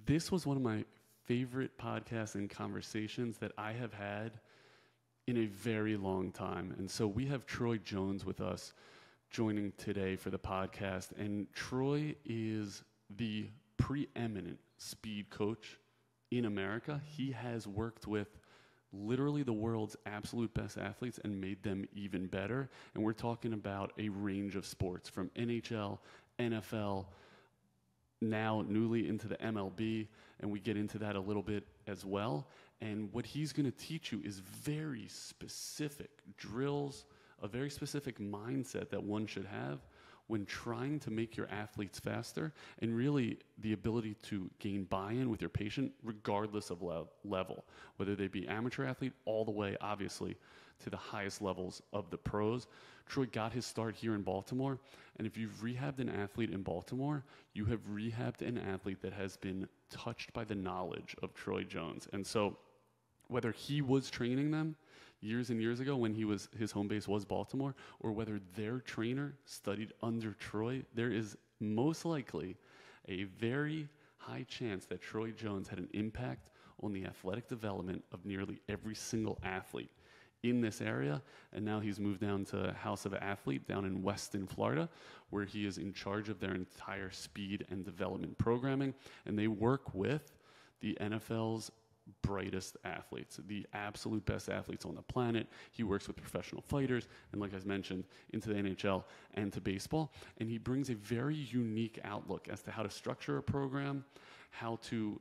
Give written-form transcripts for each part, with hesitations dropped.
This was one of my favorite podcasts and conversations that I have had in a very long time. And so we have Troy Jones with us joining today for the podcast. And Troy is the preeminent speed coach in America. He has worked with literally the world's absolute best athletes and made them even better. And we're talking about a range of sports from NHL, NFL, now newly into the MLB, and we get into that a little bit as well. And what he's going to teach you is very specific drills, a very specific mindset that one should have when trying to make your athletes faster, and really the ability to gain buy-in with your patient regardless of level, whether they be amateur athlete all the way, obviously, to the highest levels of the pros. Troy got his start here in Baltimore, and if you've rehabbed an athlete in Baltimore, you have rehabbed an athlete that has been touched by the knowledge of Troy Jones. And so whether he was training them years and years ago when his home base was Baltimore, or whether their trainer studied under Troy, there is most likely a very high chance that Troy Jones had an impact on the athletic development of nearly every single athlete in this area. And now he's moved down to House of Athlete down in Weston, Florida, where he is in charge of their entire speed and development programming. And they work with the NFL's brightest athletes, the absolute best athletes on the planet. He works with professional fighters, and like I mentioned, into the NHL and to baseball. And he brings a very unique outlook as to how to structure a program, how to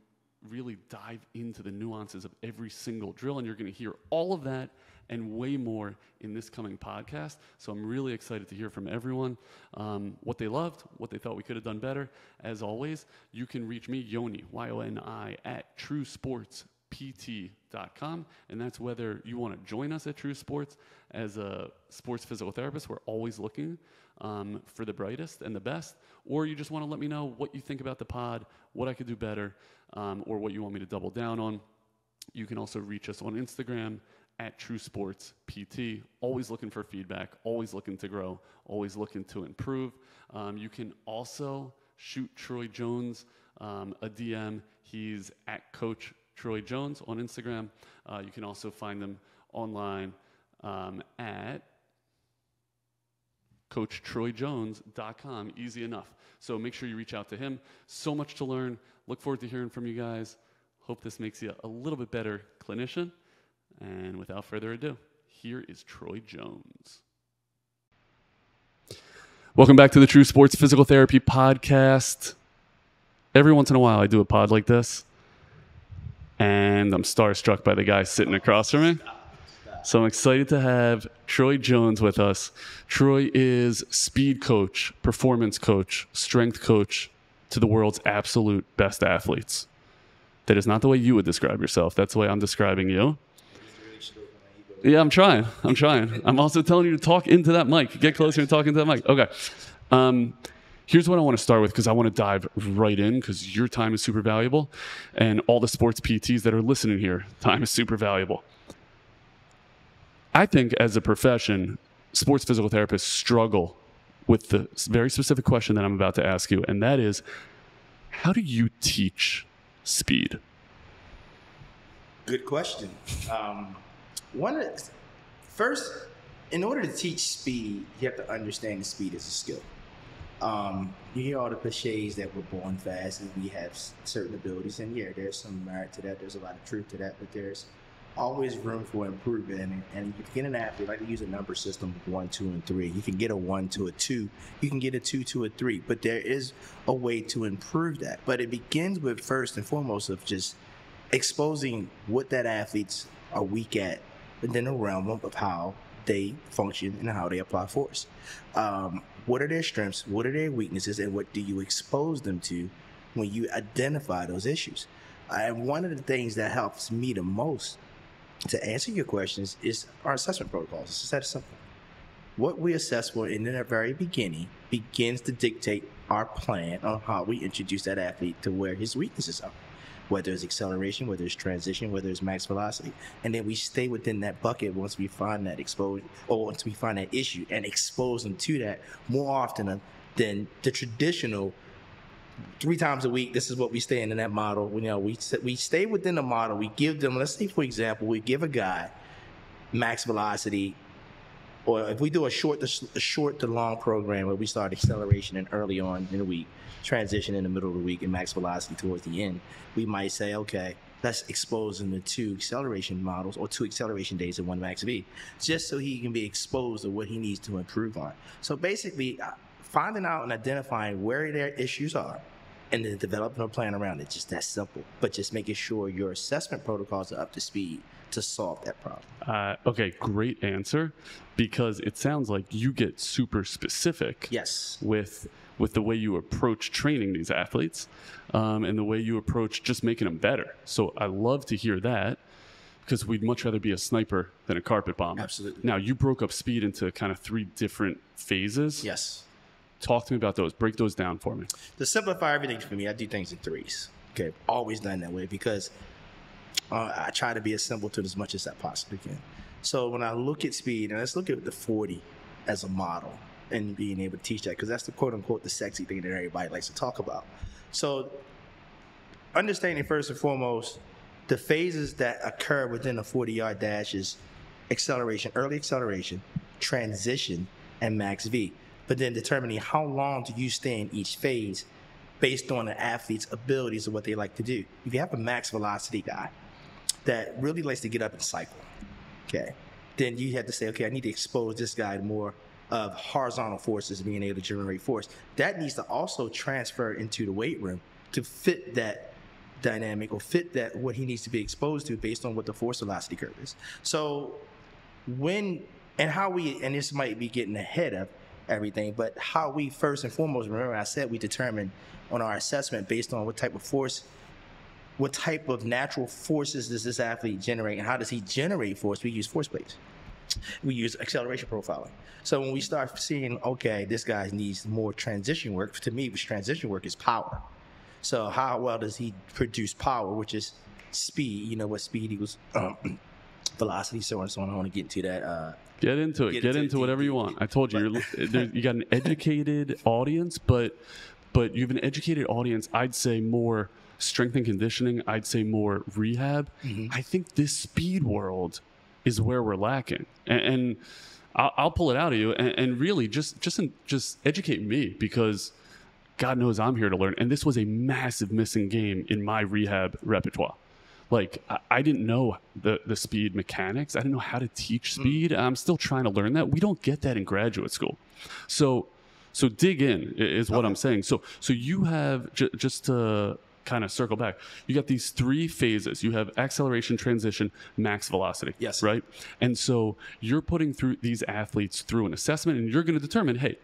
really dive into the nuances of every single drill. And you're going to hear all of that and way more in this coming podcast. So I'm really excited to hear from everyone, what they loved, what they thought we could have done better. As always, you can reach me, Yoni, Y-O-N-I, at truesportspt.com. And that's whether you want to join us at True Sports as a sports physical therapist. We're always looking for the brightest and the best. Or you just want to let me know what you think about the pod, what I could do better, or what you want me to double down on. You can also reach us on Instagram at True Sports PT. Always looking for feedback, always looking to grow, always looking to improve. You can also shoot Troy Jones a DM. He's at Coach Troy Jones on Instagram. You can also find them online at CoachTroyJones.com. Easy enough. So make sure you reach out to him. So much to learn. Look forward to hearing from you guys. Hope this makes you a little bit better clinician. And without further ado, here is Troy Jones. Welcome back to the True Sports Physical Therapy Podcast. Every once in a while, I do a pod like this, and I'm starstruck by the guy sitting across from me. So I'm excited to have Troy Jones with us. Troy is speed coach, performance coach, strength coach to the world's absolute best athletes. That is not the way you would describe yourself. That's the way I'm describing you. Yeah, I'm trying. I'm also telling you to talk into that mic. Get closer and talk into that mic. Okay. Here's what I want to start with, because I want to dive right in, because your time is super valuable, and all the sports PTs that are listening here, time is super valuable. I think as a profession, sports physical therapists struggle with the very specific question that I'm about to ask you, and that is, how do you teach speed? Good question. First, in order to teach speed, you have to understand that speed is a skill. You hear all the cliches that we're born fast and we have certain abilities, and yeah, there's some merit to that. There's a lot of truth to that, but there's always room for improvement. And you can get an athlete, like to use a number system of 1, 2, and 3. You can get a 1 to a 2. You can get a 2 to a 3. But there is a way to improve that. But it begins with, first and foremost, of just exposing what that athletes are weak at within the realm of how they function and how they apply force. What are their strengths? What are their weaknesses? And what do you expose them to when you identify those issues? And one of the things that helps me the most to answer your questions is our assessment protocols. It's that simple. What we assess for in the very beginning begins to dictate our plan on how we introduce that athlete to where his weaknesses are, whether it's acceleration, whether it's transition, whether it's max velocity. And then we stay within that bucket once we find that exposure, or once we find that issue, and expose them to that more often than the traditional 3 times a week, this is what we stay in that model. We stay within the model. We give them, let's say, for example, we give a guy max velocity, or if we do a short to long program where we start acceleration and early on in the week, transition in the middle of the week, and max velocity towards the end, we might say, okay, let's expose him to 2 acceleration models or 2 acceleration days and 1 max V, just so he can be exposed to what he needs to improve on. So basically, finding out and identifying where their issues are, and then developing a plan around it. Just that simple. But just making sure your assessment protocols are up to speed to solve that problem. Okay, great answer, because it sounds like you get super specific. Yes. With the way you approach training these athletes, and the way you approach just making them better. So I love to hear that, because we'd much rather be a sniper than a carpet bomber. Absolutely. Now, you broke up speed into kind of 3 different phases. Yes. Talk to me about those. Break those down for me. To simplify everything for me, I do things in 3s. Okay, always done that way, because I try to be as simple to it as much as I possibly can. So when I look at speed, and let's look at the 40 as a model and being able to teach that, because that's the quote unquote the sexy thing that everybody likes to talk about. So understanding first and foremost the phases that occur within a 40-yard dash is acceleration, early acceleration, transition, and max V. But then determining how long do you stay in each phase based on the athlete's abilities of what they like to do. If you have a max velocity guy that really likes to get up and cycle, okay, then you have to say, okay, I need to expose this guy to more of horizontal forces, being able to generate force. That needs to also transfer into the weight room to fit that dynamic, or fit that what he needs to be exposed to based on what the force velocity curve is. So when and how we, and this might be getting ahead of everything, but how we first and foremost, remember I said we determine on our assessment based on what type of force, what type of natural forces does this athlete generate, and how does he generate force? We use force plates. We use acceleration profiling. So when we start seeing, okay, this guy needs more transition work, to me, which transition work is power. So how well does he produce power, which is speed? You know what speed equals velocity, so on and so on. I don't want to get into that. Get into it. Get into whatever you want. I told you, you got an educated audience, but you have an educated audience, I'd say more strength and conditioning, I'd say more rehab. Mm-hmm. I think this speed world is where we're lacking. And I'll pull it out of you, and really just educate me, because God knows I'm here to learn. And this was a massive missing game in my rehab repertoire. Like, I didn't know the speed mechanics. I didn't know how to teach speed. I'm still trying to learn that. We don't get that in graduate school. So dig in is what I'm saying. So you have, just to kind of circle back, you got these 3 phases. You have acceleration, transition, max velocity. Yes. Right? And so you're putting through these athletes through an assessment, and you're going to determine, hey,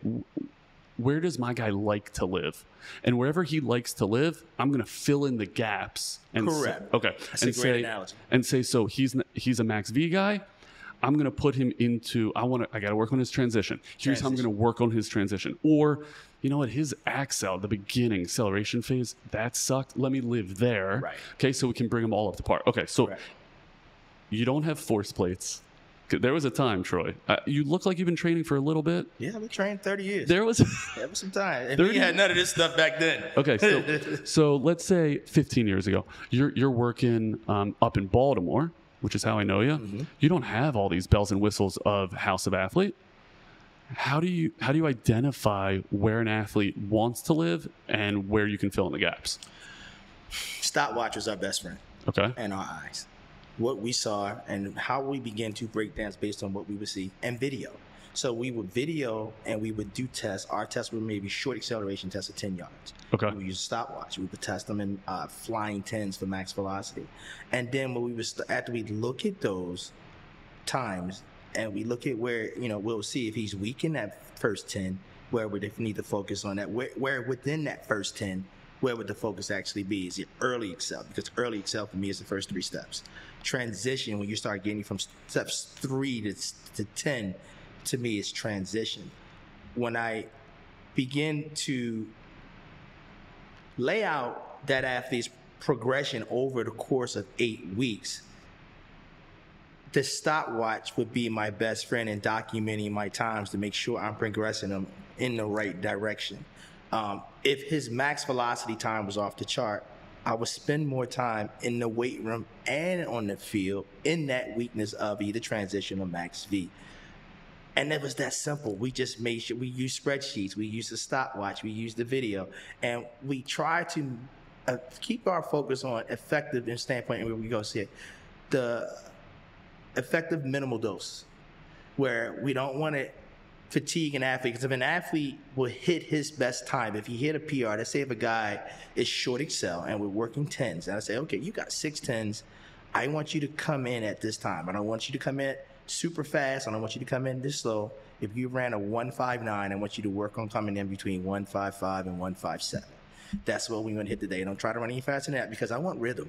where does my guy like to live? And wherever he likes to live, I'm going to fill in the gaps. And correct. Okay. That's a great analogy. And say, so he's a max V guy. I'm going to put him into, I got to work on his transition. Here's how I'm going to work on his transition. Or, you know what, his accel, the beginning acceleration phase, that sucked. Let me live there. Right. Okay, so we can bring them all up to par. Okay, so you don't have force plates. There was a time, Troy. You look like you've been training for a little bit. Yeah, I've been training 30 years. There was some time. And we had none of this stuff back then. Okay, so let's say 15 years ago, you're working up in Baltimore, which is how I know you. Mm-hmm. You don't have all these bells and whistles of House of Athlete. How do you identify where an athlete wants to live and where you can fill in the gaps? Stopwatch was our best friend. Okay. And our eyes. What we saw and how we began to break downs based on what we would see, and video. So we would video and we would do tests. Our tests were maybe short acceleration tests of 10 yards. Okay. We would use a stopwatch. We would test them in flying 10s for max velocity. And then when we would after we look at those times and we look at where, we'll see if he's weak in that first 10, where we need to focus on that. Where within that first 10, where would the focus actually be? Is it early accel? Because early accel for me is the first 3 steps. Transition, when you start getting from steps 3 to 10, to me is transition. When I begin to lay out that athlete's progression over the course of 8 weeks, the stopwatch would be my best friend in documenting my times to make sure I'm progressing them in the right direction. if his max velocity time was off the chart, I would spend more time in the weight room and on the field in that weakness of either transition or max V. And it was that simple. We just made sure we used spreadsheets, we used a stopwatch, we used the video, and we try to keep our focus on effective in standpoint where we go see it. The effective minimal dose, where we don't want to fatigue an athlete, because if an athlete will hit his best time, if he hit a PR, let's say if a guy is short accel and we're working 10s, and I say, okay, you got 6 10s, I want you to come in at this time. I don't want you to come in super fast. I don't want you to come in this slow. If you ran a 159, I want you to work on coming in between 155 and 157. That's what we're going to hit today. Don't try to run any faster than that, because I want rhythm.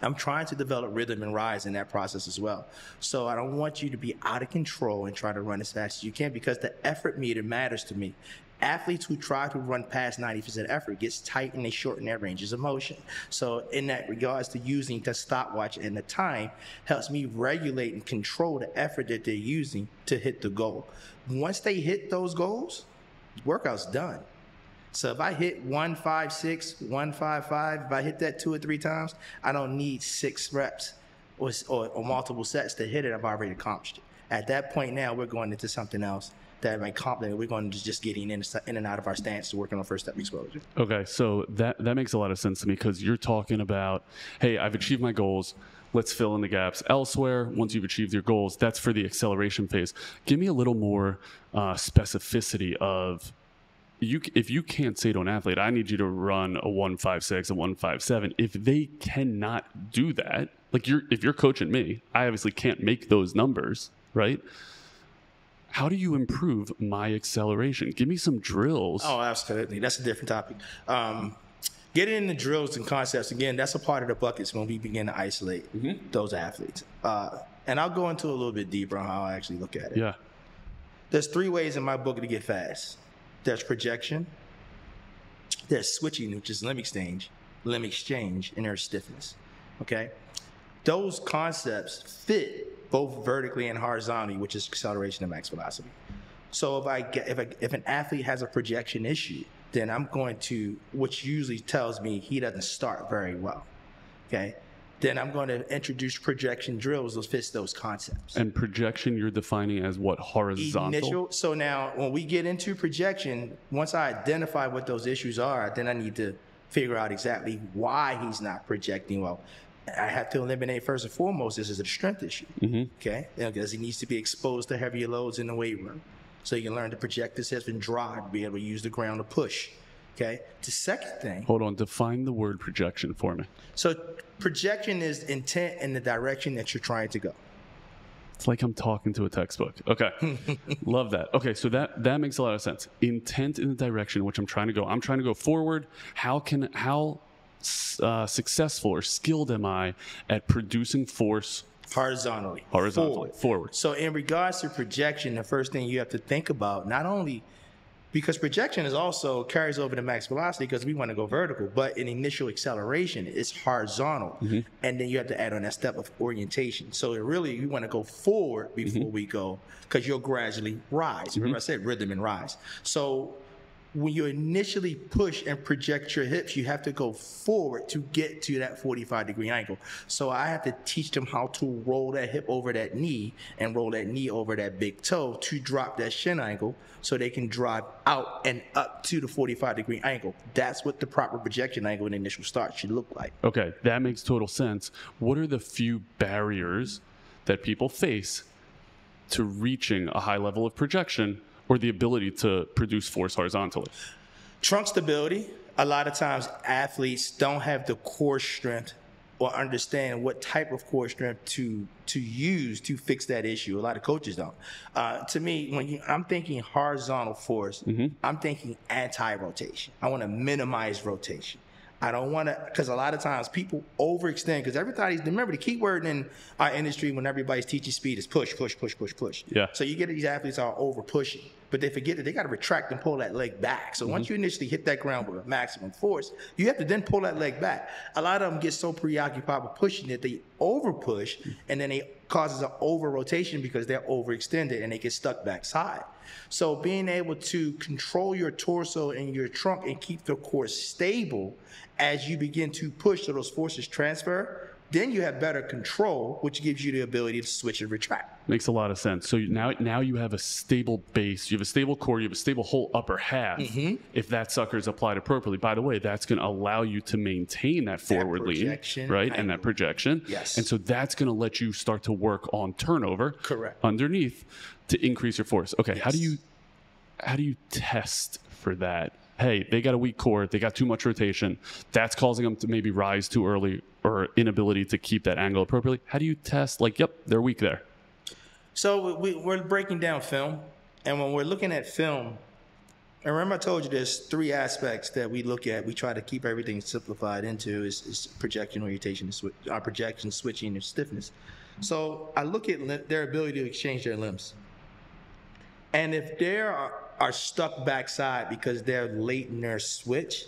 I'm trying to develop rhythm and rise in that process as well. So I don't want you to be out of control and try to run as fast as you can, because the effort meter matters to me. Athletes who try to run past 90% effort gets tight and they shorten their ranges of motion. So in that regards to using the stopwatch and the time helps me regulate and control the effort that they're using to hit the goal. Once they hit those goals, workout's done. So if I hit 156, 155, if I hit that 2 or 3 times, I don't need 6 reps or multiple sets to hit it. I've already accomplished it. At that point now, we're going into something else that might complement. We're going to just getting in and out of our stance to working on first step exposure. Okay, so that makes a lot of sense to me, because you're talking about, hey, I've achieved my goals. Let's fill in the gaps elsewhere. Once you've achieved your goals, that's for the acceleration phase. Give me a little more specificity of, if you can't say to an athlete, I need you to run a 156, a 157, if they cannot do that, like if you're coaching me, I obviously can't make those numbers, right? How do you improve my acceleration? Give me some drills. Oh, absolutely. That's a different topic. Getting into drills and concepts, again, that's a part of the buckets when we begin to isolate those athletes. And I'll go into a little bit deeper on how I actually look at it. Yeah. There's 3 ways in my book to get fast. There's projection, there's switching, which is limb exchange, and there's stiffness. Okay? Those concepts fit both vertically and horizontally, which is acceleration and max velocity. So if an athlete has a projection issue, then I'm going to, which usually tells me he doesn't start very well. Okay? Then I'm going to introduce projection drills that fits those concepts. And projection you're defining as what, horizontal? So now when we get into projection, once I identify what those issues are, then I need to figure out exactly why he's not projecting well. I have to eliminate, first and foremost, this is a strength issue, okay? Because he needs to be exposed to heavier loads in the weight room. So you can learn to project this as and drive, be able to use the ground to push. Okay. The second thing. Hold on. Define the word projection for me. So projection is intent in the direction that you're trying to go. It's like I'm talking to a textbook. Okay. Love that. Okay. So that makes a lot of sense. Intent in the direction which I'm trying to go. I'm trying to go forward. How successful or skilled am I at producing force horizontally forward? So in regards to projection, the first thing you have to think about, not only because projection is also carries over to max velocity because we want to go vertical, but in initial acceleration, it's horizontal. And then you have to add on that step of orientation. So really, you want to go forward before we go, because you'll gradually rise. Remember I said rhythm and rise. So when you initially push and project your hips, you have to go forward to get to that 45-degree angle. So I have to teach them how to roll that hip over that knee and roll that knee over that big toe to drop that shin angle so they can drive out and up to the 45-degree angle. That's what the proper projection angle in the initial start should look like. Okay, that makes total sense. What are the few barriers that people face to reaching a high level of projection or the ability to produce force horizontally? Trunk stability. A lot of times athletes don't have the core strength or understand what type of core strength to use to fix that issue. A lot of coaches don't. To me, when I'm thinking horizontal force, I'm thinking anti-rotation. I want to minimize rotation. I don't want to, because a lot of times people overextend, because remember the key word in our industry when everybody's teaching speed is push, push, push, push, push. Yeah. So you get these athletes are over pushing. but they forget that they got to retract and pull that leg back. So once you initially hit that ground with a maximum force, you have to then pull that leg back. A lot of them get so preoccupied with pushing that they over push, and then it causes an over rotation because they're overextended and they get stuck backside. So being able to control your torso and your trunk and keep the core stable as you begin to push so those forces transfer, then you have better control, which gives you the ability to switch and retract. Makes a lot of sense. So now you have a stable base, you have a stable core, you have a stable whole upper half. If that sucker is applied appropriately, by the way, that's going to allow you to maintain that forward lean, right? And that projection. Yes. And so that's going to let you start to work on turnover. Correct. Underneath to increase your force. Okay. Yes. How do you test for that? Hey, they got a weak core, they got too much rotation. That's causing them to maybe rise too early or inability to keep that angle appropriately. How do you test, like, yep, they're weak there? So we're breaking down film, and when we're looking at film, and remember I told you there's 3 aspects that we look at. We try to keep everything simplified into is projection, orientation, projection, switching, and stiffness. So I look at their ability to exchange their limbs. And if they are stuck backside because they're late in their switch,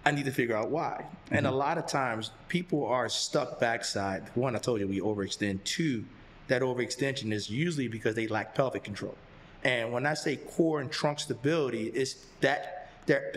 I need to figure out why. And a lot of times people are stuck backside. One, I told you we overextend. 2, that overextension is usually because they lack pelvic control. And when I say core and trunk stability, it's that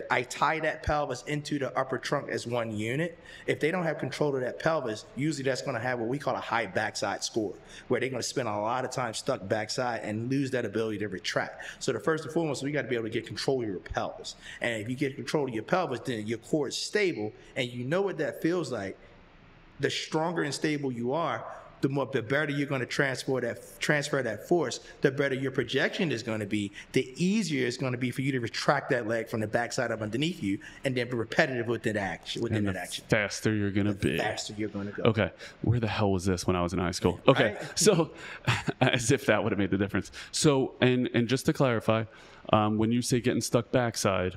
I tie that pelvis into the upper trunk as one unit. If they don't have control of that pelvis, usually that's going to have what we call a high backside score, where they're going to spend a lot of time stuck backside and lose that ability to retract. So the first and foremost, we got to be able to get control of your pelvis. And if you get control of your pelvis, then your core is stable, and you know what that feels like. The stronger and stable you are, the better you're going to transfer that force, the better your projection is going to be, the easier it's going to be for you to retract that leg from the backside up underneath you, and then be repetitive within that action. Faster you're going to be. Faster you're going to go. Okay. Where the hell was this when I was in high school? Okay. Right. So as if that would have made the difference. So, and just to clarify, when you say getting stuck backside,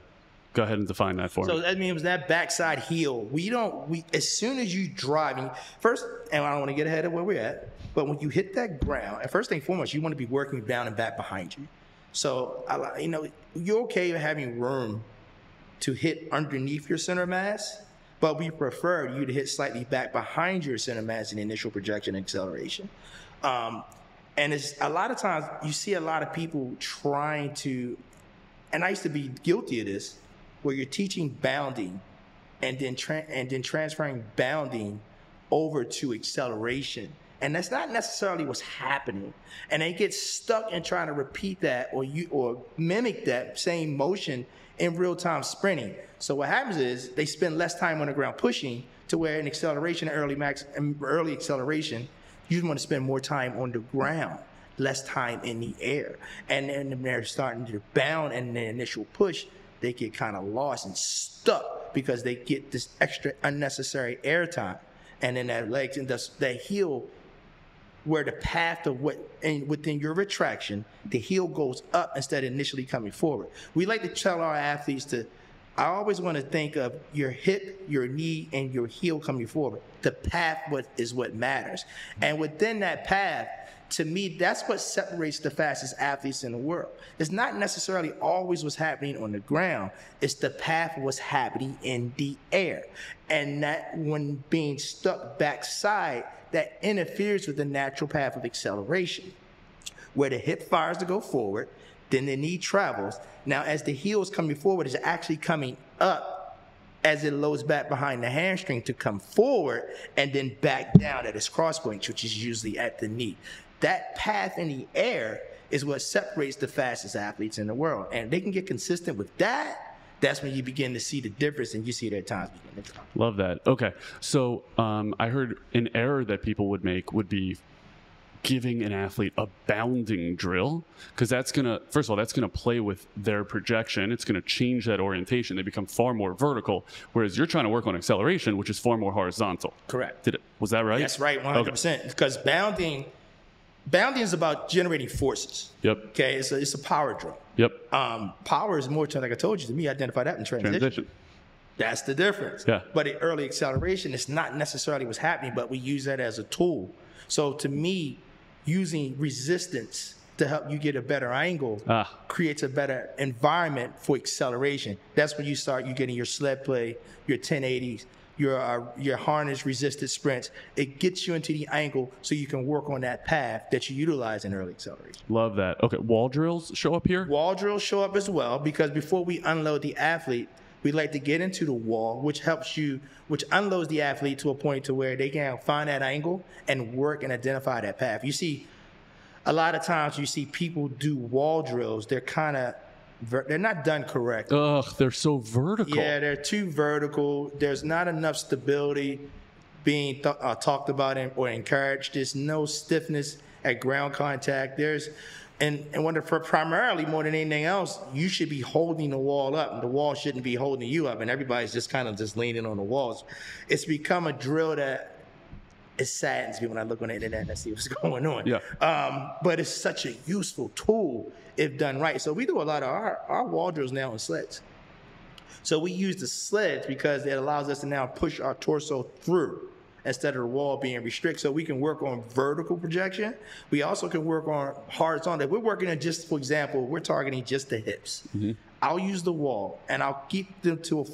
go ahead and define that for me. So that means that backside heel. As soon as you drive, first, and I don't want to get ahead of where we're at, but when you hit that ground, and first thing foremost, you want to be working down and back behind you. So, you're okay with having room to hit underneath your center mass, but we prefer you to hit slightly back behind your center mass in initial projection and acceleration. And it's a lot of times you see a lot of people trying to, and I used to be guilty of this, where you're teaching bounding and then transferring bounding over to acceleration. And that's not necessarily what's happening. And they get stuck in trying to repeat that or mimic that same motion in real-time sprinting. So what happens is they spend less time on the ground pushing, to where in acceleration, early acceleration, you want to spend more time on the ground, less time in the air. And then they're starting to bound, and the initial push, they get kind of lost and stuck because they get this extra unnecessary air time. And then that legs and that heel, where the path of within your retraction, the heel goes up instead of initially coming forward. We like to tell our athletes I always want to think of your hip, your knee, and your heel coming forward. The path is what matters. And within that path, to me, that's what separates the fastest athletes in the world. It's not necessarily always what's happening on the ground. It's the path of what's happening in the air. And that when being stuck backside, that interferes with the natural path of acceleration, where the hip fires to go forward, then the knee travels. Now, as the heel is coming forward, it's actually coming up as it loads back behind the hamstring to come forward and then back down at its cross point, which is usually at the knee. That path in the air is what separates the fastest athletes in the world. And they can get consistent with that. That's when you begin to see the difference, and you see their times begin to drop. Love that. Okay. So I heard an error that people would make would be giving an athlete a bounding drill, because that's going to, first of all, that's going to play with their projection. It's going to change that orientation. They become far more vertical, whereas you're trying to work on acceleration, which is far more horizontal. Correct. Was that right? That's right, 100%. Because bounding is about generating forces. Yep. Okay, it's a power drill. Yep. Power is more, like I told you, to me, identify that in transition. That's the difference. Yeah. But in early acceleration, it's not necessarily what's happening, but we use that as a tool. So to me, using resistance to help you get a better angle, creates a better environment for acceleration. That's when you start getting your sled play, your 1080s, your harness resisted sprints. It gets you into the angle so you can work on that path that you utilize in early acceleration. Love that. Okay, wall drills show up here? Wall drills show up as well, because before we unload the athlete, we like to get into the wall, which unloads the athlete to a point to where they can find that angle and work and identify that path. You see, a lot of times you see people do wall drills. They're not done correctly. Ugh, they're so vertical. Yeah, they're too vertical. There's not enough stability being talked about or encouraged. There's no stiffness at ground contact. Primarily more than anything else, you should be holding the wall up, and the wall shouldn't be holding you up, and everybody's just kind of just leaning on the walls. It's become a drill that it saddens me when I look on the internet and see what's going on. Yeah. But it's such a useful tool if done right. So we do a lot of our wall drills now on sleds. So we use the sleds because it allows us to now push our torso through instead of the wall being restricted. So we can work on vertical projection. We also can work on horizontal. We're working on for example, we're targeting just the hips. Mm-hmm. I'll use the wall and I'll keep them to a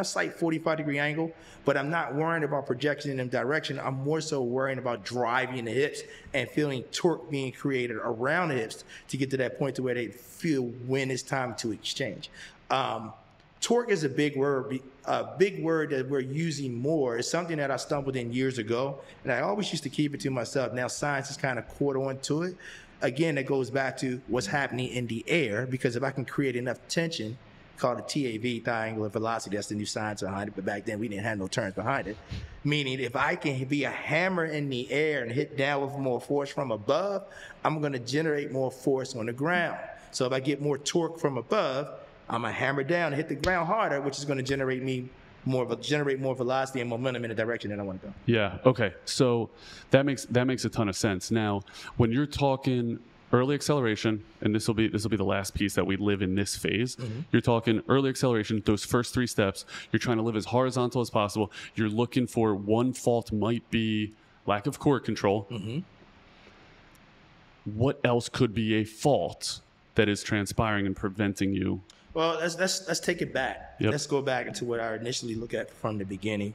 slight 45-degree angle, but I'm not worrying about projection in them direction. I'm more so worrying about driving the hips and feeling torque being created around the hips to get to that point to where they feel when it's time to exchange. Torque is a big word. A big word that we're using more. It's something that I stumbled in years ago, and I always used to keep it to myself. Now science has kind of caught on to it. Again, that goes back to what's happening in the air, because if I can create enough tension, called a TAV, triangular velocity, that's the new science behind it, but back then we didn't have no terms behind it. Meaning if I can be a hammer in the air and hit down with more force from above, I'm going to generate more force on the ground. So if I get more torque from above, I'm going to hammer down and hit the ground harder, which is going to generate more velocity and momentum in the direction that I want to go. Yeah. Okay. So that makes a ton of sense. Now, when you're talking early acceleration, and this will be the last piece that we live in this phase. Mm-hmm. You're talking early acceleration, those first 3 steps. You're trying to live as horizontal as possible. You're looking for one fault might be lack of core control. Mm-hmm. What else could be a fault that is transpiring and preventing you? Well, let's take it back. Yep. Let's go back into what I initially look at from the beginning.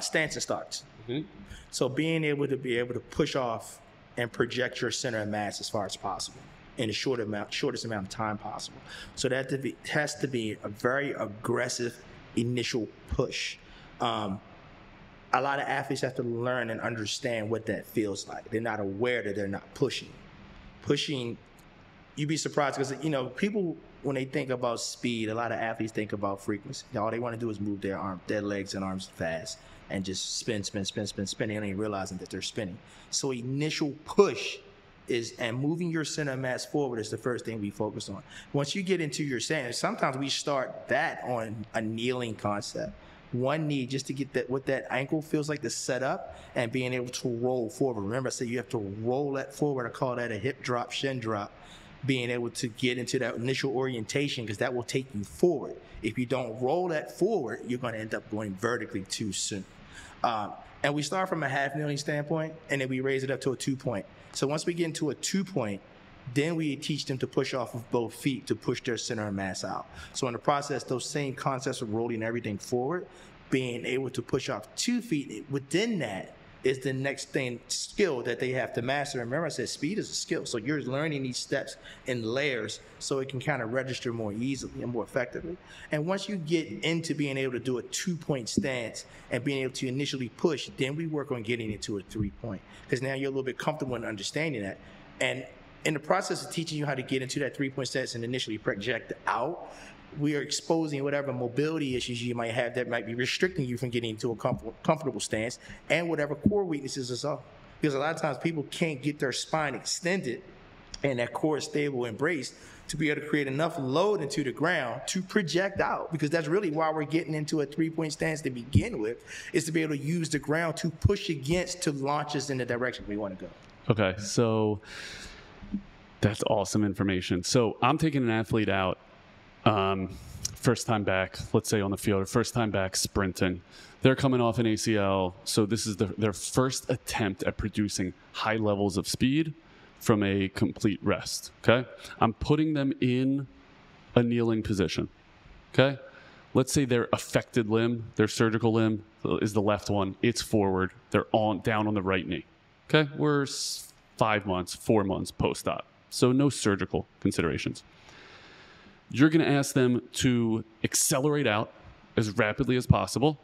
Stance and starts. Mm-hmm. So being able to push off and project your center of mass as far as possible in the shortest amount of time possible. So that has to be a very aggressive initial push. A lot of athletes have to learn and understand what that feels like. They're not aware that they're not pushing. Pushing, you'd be surprised because, people, when they think about speed, a lot of athletes think about frequency. All they want to do is move their legs and arms fast and just spin. They don't even realizing that they're spinning. So initial push and moving your center of mass forward is the first thing we focus on. Once you get into your stance, sometimes we start that on a kneeling concept. One knee just to get what that ankle feels like to set up and being able to roll forward. Remember I said you have to roll that forward. I call that a hip drop, shin drop. Being able to get into that initial orientation, because that will take you forward. If you don't roll that forward, you're going to end up going vertically too soon. And we start from a half kneeling standpoint, and then we raise it up to a 2-point. So once we get into a 2-point, then we teach them to push off of both feet to push their center of mass out. So in the process, those same concepts of rolling everything forward, being able to push off 2 feet, within that is the next skill that they have to master. Remember I said speed is a skill. So you're learning these steps in layers so it can kind of register more easily and more effectively. And once you get into being able to do a 2-point stance and being able to initially push, then we work on getting it to a 3-point. Because now you're a little bit comfortable in understanding that. And in the process of teaching you how to get into that 3-point stance and initially project out, we are exposing whatever mobility issues you might have that might be restricting you from getting into a comfortable stance, and whatever core weaknesses as well. Because a lot of times people can't get their spine extended and that core stable embraced to be able to create enough load into the ground to project out. Because that's really why we're getting into a 3-point stance to begin with, is to be able to use the ground to push against to launch us in the direction we want to go. Okay, so that's awesome information. So I'm taking an athlete out, first time back, let's say on the field, or first time back sprinting. They're coming off an ACL, so this is their first attempt at producing high levels of speed from a complete rest, okay? I'm putting them in a kneeling position, okay? Let's say their affected limb, their surgical limb is the left one. It's forward. They're down on the right knee, okay? We're 4 months post-op, so no surgical considerations. You're going to ask them to accelerate out as rapidly as possible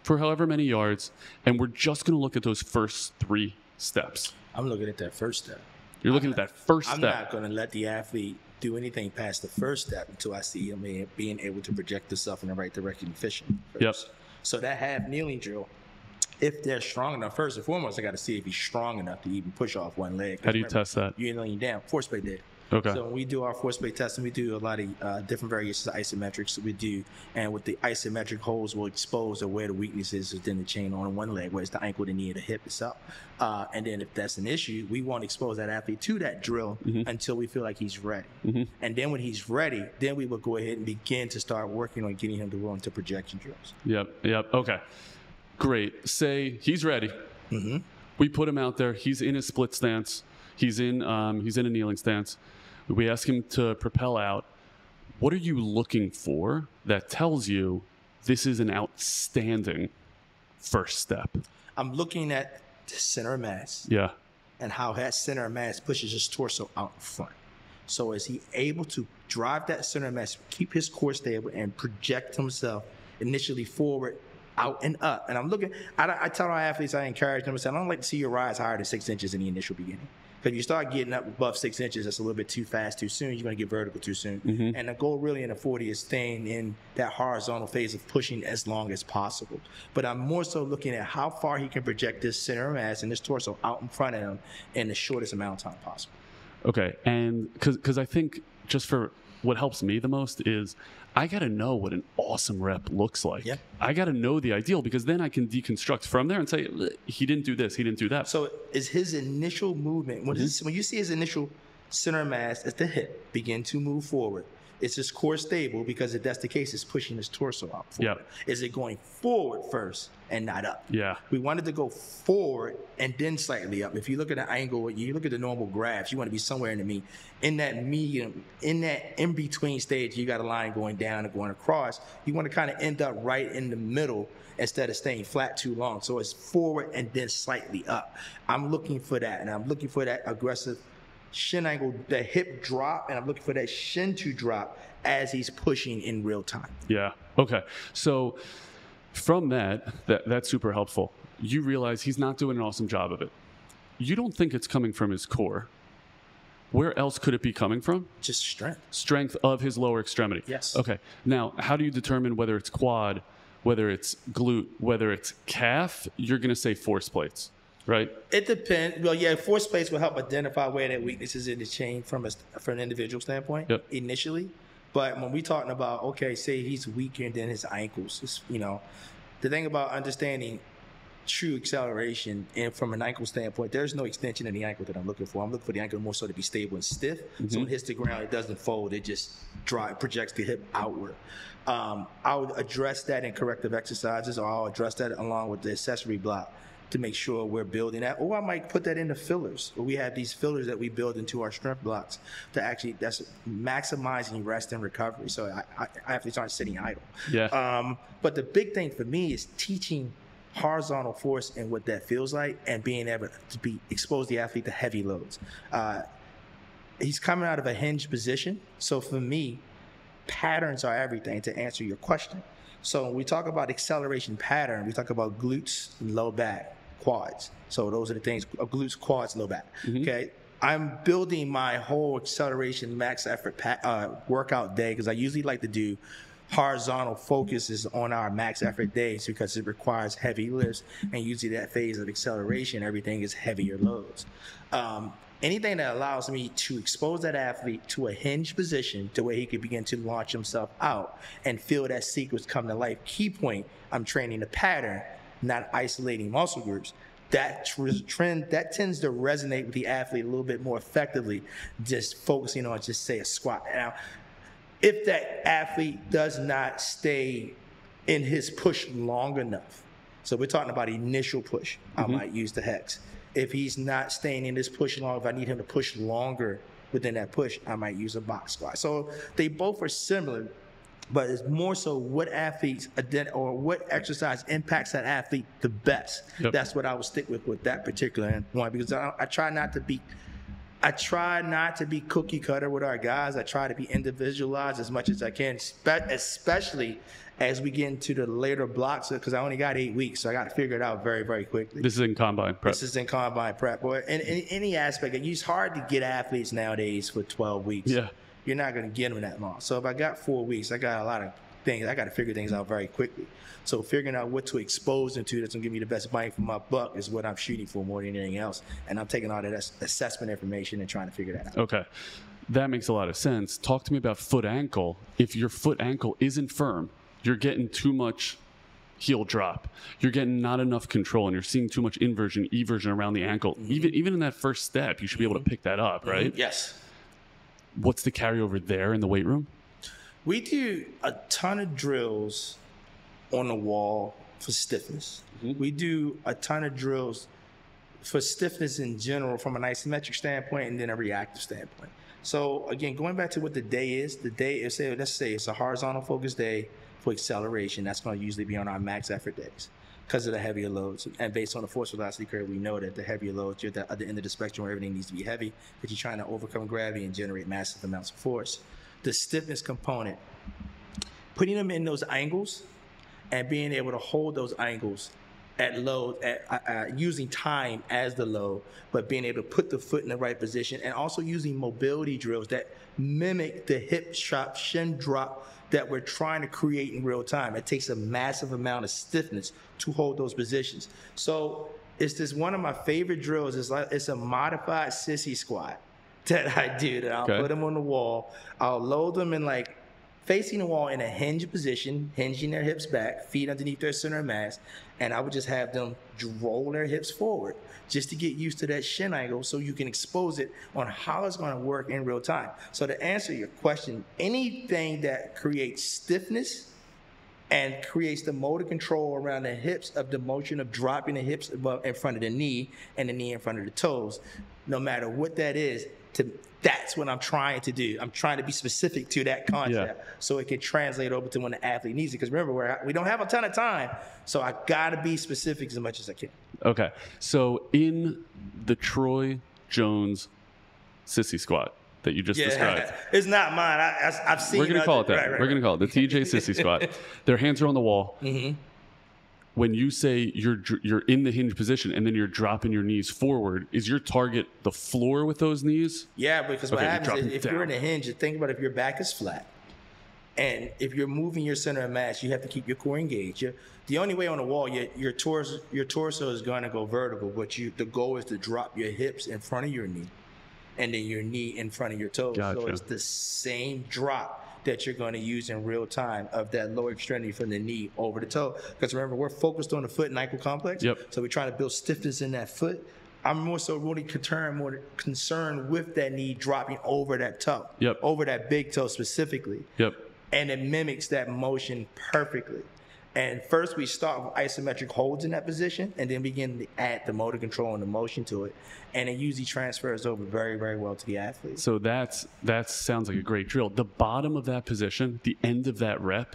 for however many yards, and we're just going to look at those first 3 steps. I'm looking at that first step. You're looking at that first step. I'm not going to let the athlete do anything past the first step until I see him being able to project himself in the right direction efficiently first. Yep. So that half kneeling drill, if they're strong enough, first and foremost, I got to see if he's strong enough to even push off one leg. How do you test that? You're laying down, force plate dead. Okay. So when we do our force plate testing, we do a lot of different variations of isometrics. We do, and with the isometric holds, we'll expose where the weakness is within the chain on one leg, where it's the ankle, the knee, or the hip itself. And then if that's an issue, we won't expose that athlete to that drill until we feel like he's ready. And then when he's ready, then we will go ahead and begin to start working on getting him to go into projection drills. Yep. Okay. Great. Say he's ready. We put him out there. He's in a split stance. He's in a kneeling stance. We ask him to propel out. What are you looking for that tells you this is an outstanding first step? I'm looking at the center of mass. Yeah. And how that center of mass pushes his torso out in front. So is he able to drive that center of mass, keep his core stable, and project himself initially forward, out and up? And I'm looking, I tell our athletes, I encourage them, I say, I don't like to see your rise higher than 6 inches in the initial beginning. Because if you start getting up above 6 inches, that's a little bit too fast, too soon. You're going to get vertical too soon. And the goal really in the 40 is staying in that horizontal phase of pushing as long as possible. But I'm more so looking at how far he can project this center of mass and this torso out in front of him in the shortest amount of time possible. Okay. And because I think just for what helps me the most is I got to know what an awesome rep looks like. Yeah. I got to know the ideal, because then I can deconstruct from there and say, he didn't do this, he didn't do that. So is his initial movement, when you see his initial center of mass at the hip begin to move forward, is his core stable? Because if that's the case, it's pushing his torso out forward. Yeah. Is it going forward first and not up? Yeah. We wanted to go forward and then slightly up. If you look at the angle, you look at the normal graphs, you want to be somewhere in the mean. In that medium, in that in-between stage, you got a line going down and going across. You want to kind of end up right in the middle instead of staying flat too long. So it's forward and then slightly up. I'm looking for that, and I'm looking for that aggressive shin angle, the hip drop, and I'm looking for that shin to drop as he's pushing in real time. Yeah. Okay. So from that's super helpful. You realize he's not doing an awesome job of it. You don't think it's coming from his core. Where else could it be coming from? Just strength. Strength of his lower extremity. Yes. Okay. Now, how do you determine whether it's quad, whether it's glute, whether it's calf? You're going to say force plates. Right. It depends. Well, yeah, force plates will help identify where that weakness is in the chain from an individual standpoint initially. But when we're talking about, okay, say he's weaker than his ankles, it's, the thing about understanding true acceleration and from an ankle standpoint, there's no extension in the ankle that I'm looking for. I'm looking for the ankle more so to be stable and stiff. So when it hits the ground, it doesn't fold. It just projects the hip outward. I would address that in corrective exercises, or I'll address that along with the accessory block to make sure we're building that. Or I might put that into fillers. We have these fillers that we build into our strength blocks that's maximizing rest and recovery. So I have to start sitting idle. Yeah. But the big thing for me is teaching horizontal force and what that feels like, and being able to expose the athlete to heavy loads. He's coming out of a hinge position. So for me, patterns are everything, to answer your question. So when we talk about acceleration pattern, we talk about glutes, low back, quads. So those are the things, glutes, quads, low back. Okay. I'm building my whole acceleration max effort workout day, because I usually like to do horizontal focuses on our max effort days because it requires heavy lifts, and usually that phase of acceleration, everything is heavier loads. Anything that allows me to expose that athlete to a hinge position to where he could begin to launch himself out and feel that sequence come to life. Key point, I'm training the pattern, not isolating muscle groups. That trend, that tends to resonate with the athlete a little bit more effectively, just focusing on just say a squat. Now, if that athlete does not stay in his push long enough, so we're talking about initial push, I might use the hex. If he's not staying in this push long, if I need him to push longer within that push, I might use a box squat. So they both are similar, but it's more so what athletes or what exercise impacts that athlete the best. Yep. That's what I would stick with that particular one, because I try not to be cookie cutter with our guys. I try to be individualized as much as I can, especially as we get into the later blocks, because I only got 8 weeks, so I got to figure it out very, very quickly. This is in combine prep. This is in combine prep. Or in any aspect, it's hard to get athletes nowadays for 12 weeks. Yeah. You're not going to get them that long. So if I got 4 weeks, I got a lot of things. I got to figure things out very quickly. So figuring out what to expose them to that's going to give me the best bang for my buck is what I'm shooting for more than anything else. And I'm taking all that assessment information and trying to figure that out. Okay. That makes a lot of sense. Talk to me about foot ankle. If your foot ankle isn't firm, you're getting too much heel drop. You're getting not enough control, and you're seeing too much inversion, eversion around the ankle. Mm-hmm. Even in that first step, you should be able to pick that up, right? Mm-hmm. Yes. What's the carryover there in the weight room? We do a ton of drills on the wall for stiffness. Mm-hmm. We do a ton of drills for stiffness in general from an isometric standpoint and then a reactive standpoint. So again, going back to what the day is, let's say it's a horizontal focus day for acceleration. That's going to usually be on our max effort days because of the heavier loads. And based on the force velocity curve, we know that the heavier loads, you're at the end of the spectrum where everything needs to be heavy, because you're trying to overcome gravity and generate massive amounts of force. The stiffness component, putting them in those angles and being able to hold those angles at load, using time as the load, but being able to put the foot in the right position, and also using mobility drills that mimic the hip drop, shin drop that we're trying to create in real time. It takes a massive amount of stiffness to hold those positions. So it's this one of my favorite drills. It's a modified sissy squat that I do, that I'll put them on the wall. I'll load them in facing the wall in a hinge position, hinging their hips back, feet underneath their center of mass, and I would just have them roll their hips forward just to get used to that shin angle so you can expose it on how it's going to work in real time. So to answer your question, anything that creates stiffness and creates the motor control around the hips of the motion of dropping the hips above in front of the knee and the knee in front of the toes, no matter what that is, that's what I'm trying to do. I'm trying to be specific to that concept so it can translate over to when the athlete needs it. Because remember, we don't have a ton of time, so I got to be specific as much as I can. Okay. So in the Troy Jones sissy squat that you just described. It's not mine. I've seen it. We're going to call it that. Right. We're going to call it the TJ sissy squat. Their hands are on the wall. Mm-hmm. When you say you're in the hinge position and then you're dropping your knees forward, is your target the floor with those knees? Yeah, because what happens is if you're in a hinge, think about if your back is flat, and if you're moving your center of mass, you have to keep your core engaged. The only way on the wall, your torso is going to go vertical, but the goal is to drop your hips in front of your knee, and then your knee in front of your toes. Gotcha. So it's the same drop that you're going to use in real time of that lower extremity from the knee over the toe. Because remember, we're focused on the foot and ankle complex. Yep. So we try to build stiffness in that foot. I'm more concerned with that knee dropping over that toe. Yep. Over that big toe specifically. Yep. And it mimics that motion perfectly. And first we start with isometric holds in that position, and then begin to add the motor control and the motion to it. And it usually transfers over very, very well to the athlete. So that sounds like a great drill. The bottom of that position, the end of that rep,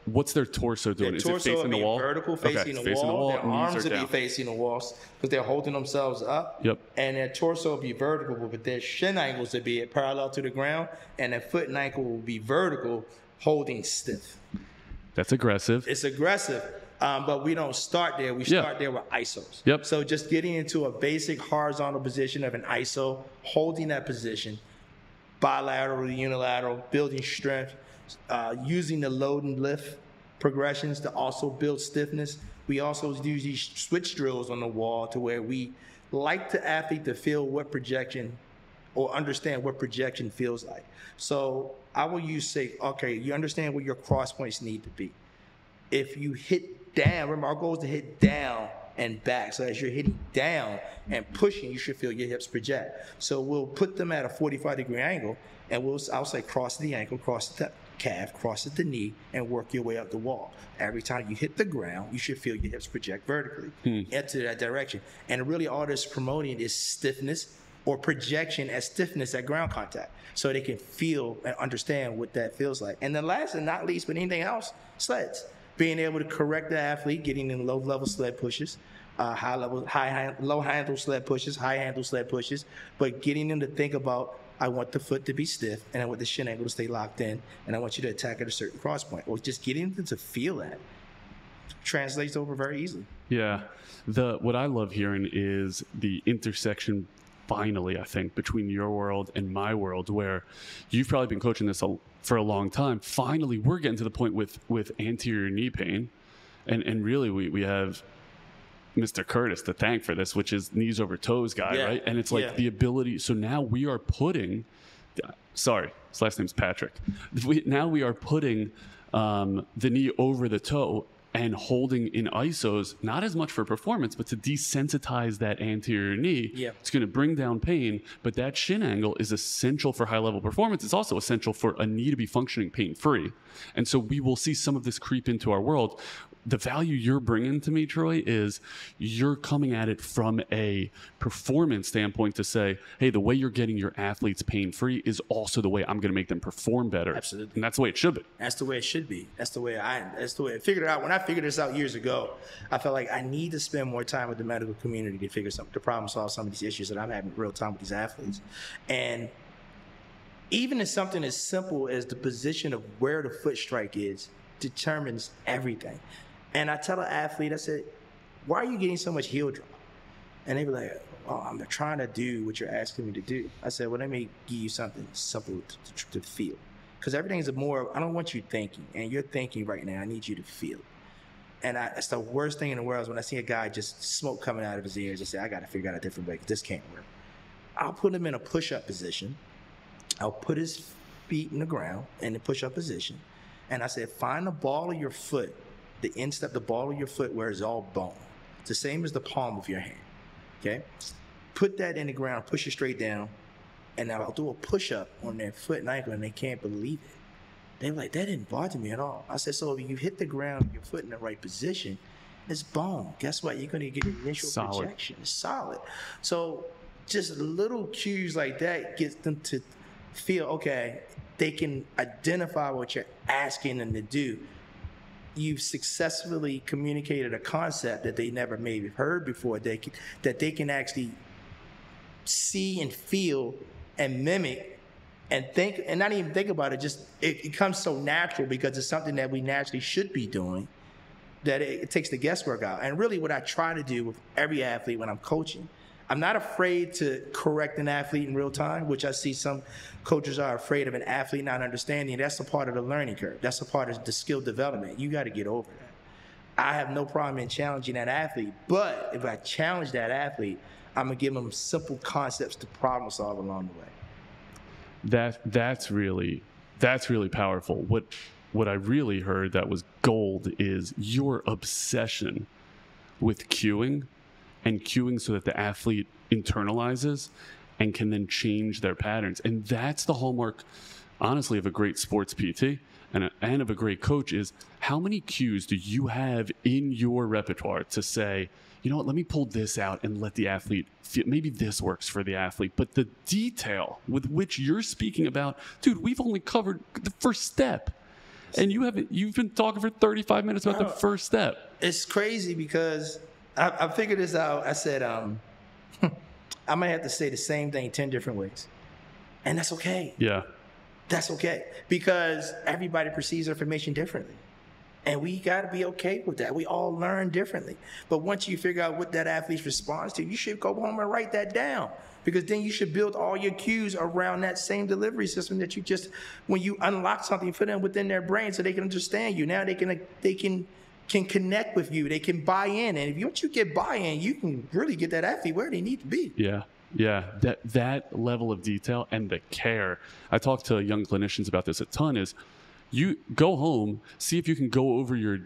what's their torso doing? Their torso is it facing the wall? Vertical, facing the wall. Their arms will be facing the walls because they're holding themselves up. Yep. And their torso will be vertical, but their shin angles will be parallel to the ground, and their foot and ankle will be vertical, holding stiff. That's aggressive. It's aggressive, but we don't start there. We start there with isos. Yep. So just getting into a basic horizontal position of an iso, holding that position, bilateral, unilateral, building strength, using the load and lift progressions to also build stiffness. We also do these switch drills on the wall to where we like the athlete to feel what projection or understand what projection feels like. So I will okay, you understand where your cross points need to be. If you hit down, remember our goal is to hit down and back. So as you're hitting down and pushing, you should feel your hips project. So we'll put them at a 45-degree angle, and I'll say cross the ankle, cross the calf crosses the knee, and work your way up the wall. Every time you hit the ground, you should feel your hips project vertically into that direction. And really all this promoting is stiffness or projection as stiffness at ground contact, so they can feel and understand what that feels like. And then last and not least, but anything else, sleds. Being able to correct the athlete, getting in low-level sled pushes, low-handle sled pushes, high-handle sled pushes, but getting them to think about, I want the foot to be stiff, and I want the shin angle to stay locked in, and I want you to attack at a certain cross point. Or just getting them to feel that translates over very easily. Yeah. What I love hearing is the intersection, finally, I think, between your world and my world, where you've probably been coaching this for a long time. Finally, we're getting to the point with anterior knee pain. And really, we have Mr. Curtis to thank for this, which is knees over toes guy, right? And it's like the ability. So now we are putting, sorry, his last name's Patrick. Now we are putting the knee over the toe and holding in isos, not as much for performance, but to desensitize that anterior knee. It's going to bring down pain, but that shin angle is essential for high-level performance. It's also essential for a knee to be functioning pain-free. And so we will see some of this creep into our world. The value you're bringing to me, Troy, is you're coming at it from a performance standpoint to say, hey, the way you're getting your athletes pain-free is also the way I'm going to make them perform better. Absolutely. And that's the way it should be. That's the way it should be. That's the way I figured it out. When I figured this out years ago, I felt like I need to spend more time with the medical community to problem solve some of these issues that I'm having real time with these athletes. And even in something as simple as the position of where the foot strike is determines everything. And I tell an athlete, I said, why are you getting so much heel drop? And they were like, oh, I'm trying to do what you're asking me to do. I said, well, let me give you something simple to feel. Because everything is I don't want you thinking. And you're thinking right now, I need you to feel. And that's the worst thing in the world is when I see a guy just smoke coming out of his ears and say, I got to figure out a different way because this can't work. I'll put him in a push-up position. I'll put his feet in the ground in the push-up position. And I said, find the ball of your foot, the instep, the ball of your foot where it's all bone. It's the same as the palm of your hand, okay? Put that in the ground, push it straight down, and I'll do a push-up on their foot and ankle, and they can't believe it. They were like, that didn't bother me at all. I said, so if you hit the ground with your foot in the right position, it's bone. Guess what? You're going to get an initial projection. It's solid. So just little cues like that gets them to feel, okay, they can identify what you're asking them to do. You've successfully communicated a concept that they never maybe heard before, that they can actually see and feel and mimic and think, and not even think about it, just it comes so natural because it's something that we naturally should be doing, that it takes the guesswork out. And really what I try to do with every athlete when I'm coaching, I'm not afraid to correct an athlete in real time, which I see some coaches are afraid of an athlete not understanding. That's a part of the learning curve. That's a part of the skill development. You got to get over that. I have no problem in challenging that athlete, but if I challenge that athlete, I'm going to give them simple concepts to problem solve along the way. That's really powerful. What I really heard that was gold is your obsession with cueing, and cueing so that the athlete internalizes and can then change their patterns. And that's the hallmark, honestly, of a great sports PT and of a great coach is how many cues do you have in your repertoire to say, you know what, let me pull this out and let the athlete feel, maybe this works for the athlete. But the detail with which you're speaking about, dude, we've only covered the first step. And you've been talking for 35 minutes about the first step. It's crazy because I figured this out. I said, I might have to say the same thing 10 different ways. And that's okay. Yeah. That's okay. Because everybody perceives information differently. And we got to be okay with that. We all learn differently. But once you figure out what that athlete responds to, you should go home and write that down. Because then you should build all your cues around that same delivery system that you just, when you unlock something for them within their brain so they can understand you. Now they can connect with you. They can buy in. And if once you get buy-in, you can really get that athlete where they need to be. Yeah. Yeah. That level of detail and the care. I talk to young clinicians about this a ton is you go home, see if you can go over your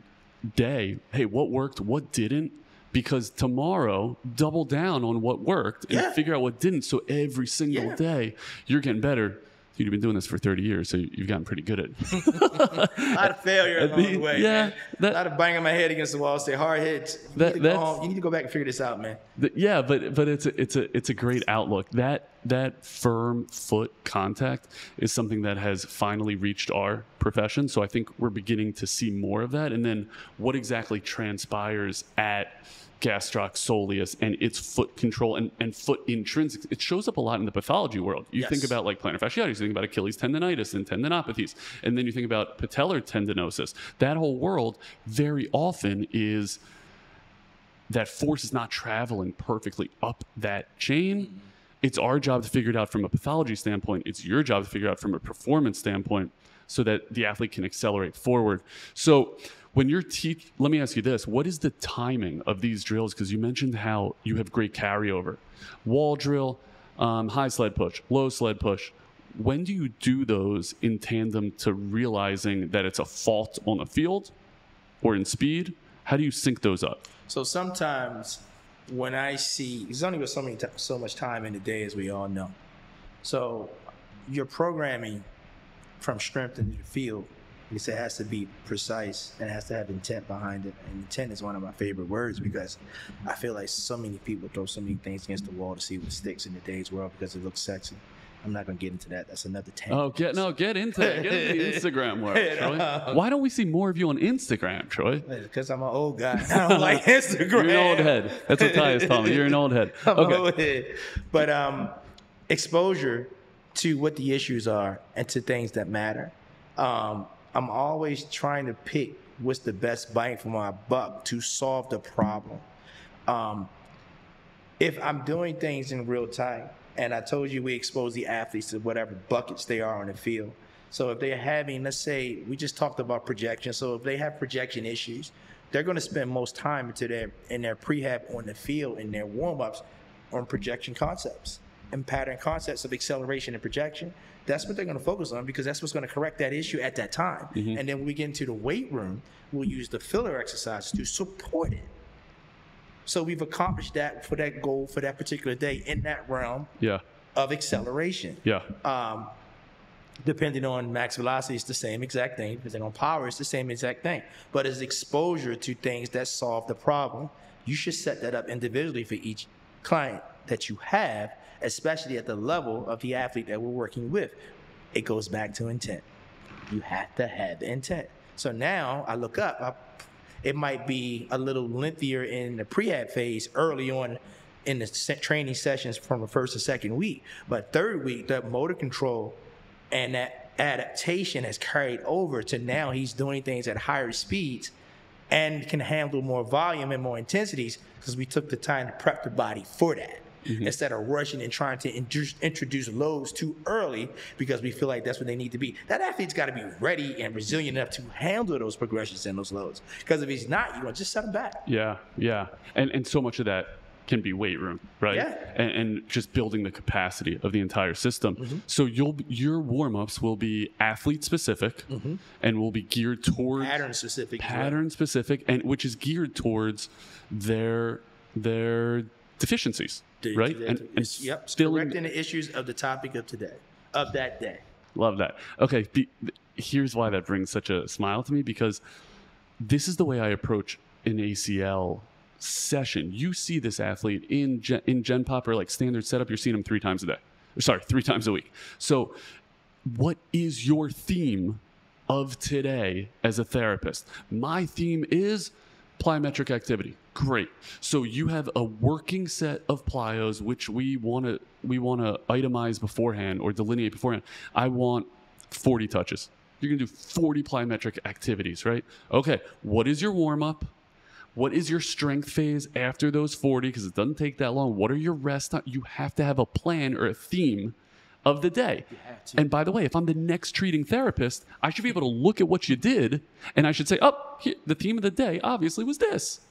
day. Hey, what worked? What didn't? Because tomorrow, double down on what worked and figure out what didn't. So every single day, you're getting better. Dude, you've been doing this for 30 years, so you've gotten pretty good at it. A lot of failure along the way. Yeah. A lot of banging my head against the wall, say hard hits. You need to go back and figure this out, man. Yeah, but it's a great outlook. That firm foot contact is something that has finally reached our profession. So I think we're beginning to see more of that. And then what exactly transpires at gastroc soleus and its foot control and foot intrinsics, it shows up a lot in the pathology world. You think about like plantar fasciitis, you think about Achilles tendonitis and tendinopathies, and then you think about patellar tendinosis. That whole world very often is that force is not traveling perfectly up that chain. It's our job to figure it out from a pathology standpoint. It's your job to figure it out from a performance standpoint so that the athlete can accelerate forward. So when you're let me ask you this, what is the timing of these drills? Because you mentioned how you have great carryover. Wall drill, high sled push, low sled push. When do you do those in tandem to realizing that it's a fault on the field or in speed? How do you sync those up? So sometimes when I see, there's only so much time in the day, as we all know. So your programming from strength in the field, it has to be precise and it has to have intent behind it. And intent is one of my favorite words because I feel like so many people throw so many things against the wall to see what sticks in today's world because it looks sexy. I'm not going to get into that. That's another tangent. Get into it. Get into the Instagram world, Troy. Why don't we see more of you on Instagram, Troy? Because I'm an old guy. I don't like Instagram. You're an old head. That's what Tyus told me. You're an old head. I'm an old head. But exposure to what the issues are and to things that matter. I'm always trying to pick what's the best bang for my buck to solve the problem. If I'm doing things in real time, and I told you we expose the athletes to whatever buckets they are on the field. So if they're having, let's say, we just talked about projection. So if they have projection issues, they're going to spend most time in their prehab on the field, in their warm-ups, on projection concepts and pattern concepts of acceleration and projection. That's what they're going to focus on because that's what's going to correct that issue at that time. Mm-hmm. And then when we get into the weight room, we'll use the filler exercises to support it. So we've accomplished that for that goal for that particular day in that realm of acceleration. Depending on max velocity, it's the same exact thing. Depending on power, it's the same exact thing. But as exposure to things that solve the problem, you should set that up individually for each client that you have, especially at the level of the athlete that we're working with. It goes back to intent. You have to have intent. So now I look up, it might be a little lengthier in the prehab phase early on in the training sessions from the first to second week. But third week, that motor control and that adaptation has carried over to now he's doing things at higher speeds and can handle more volume and more intensities because we took the time to prep the body for that. Mm-hmm. Instead of rushing and trying to introduce loads too early because we feel like that's what they need to be. That athlete's got to be ready and resilient enough to handle those progressions and those loads. Because if he's not, you're going to just set him back. Yeah. And so much of that can be weight room, right? Yeah. And just building the capacity of the entire system. Mm-hmm. So your warm-ups will be athlete-specific and will be geared towards... Pattern-specific, and which is geared towards their deficiencies. Right? Correcting the issues of the topic of today, of that day. Love that. Okay, here's why that brings such a smile to me, because this is the way I approach an ACL session. You see this athlete in Gen Pop or like standard setup, you're seeing him 3 times a week. So what is your theme of today as a therapist? My theme is plyometric activity. Great. So you have a working set of plyos, which we want to itemize beforehand or delineate beforehand. I want 40 touches. You're going to do 40 plyometric activities, right? Okay. What is your warm-up? What is your strength phase after those 40? Because it doesn't take that long. What are your rest time? You have to have a plan or a theme of the day. And by the way, if I'm the next treating therapist, I should be able to look at what you did and I should say, the theme of the day obviously was this.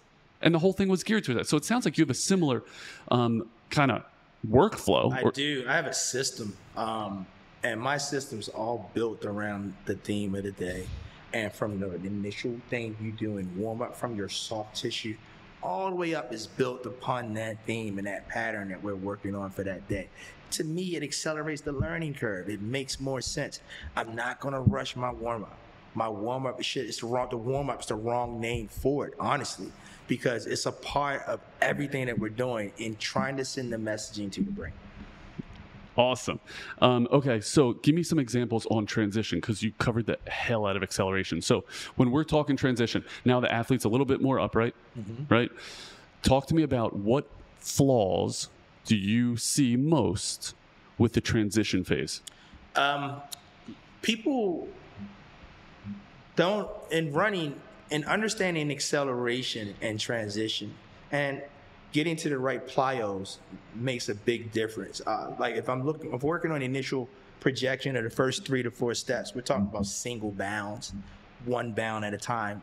And the whole thing was geared to that. So it sounds like you have a similar kind of workflow. I do. I have a system. And my system's all built around the theme of the day. And from the initial thing you do in warm-up, from your soft tissue all the way up is built upon that theme and that pattern that we're working on for that day. To me, it accelerates the learning curve. It makes more sense. I'm not going to rush my warm-up. My warm-up the warm-up's the wrong name for it, honestly, because it's a part of everything that we're doing in trying to send the messaging to the brain. Awesome. Okay, so give me some examples on transition, because you covered the hell out of acceleration. So when we're talking transition, now the athlete's a little bit more upright, right? Talk to me about what flaws do you see most with the transition phase? People don't, in running and understanding acceleration and transition and getting to the right plyos makes a big difference. Like if I'm working on the initial projection of the first 3 to 4 steps, we're talking about single bounds, one bound at a time.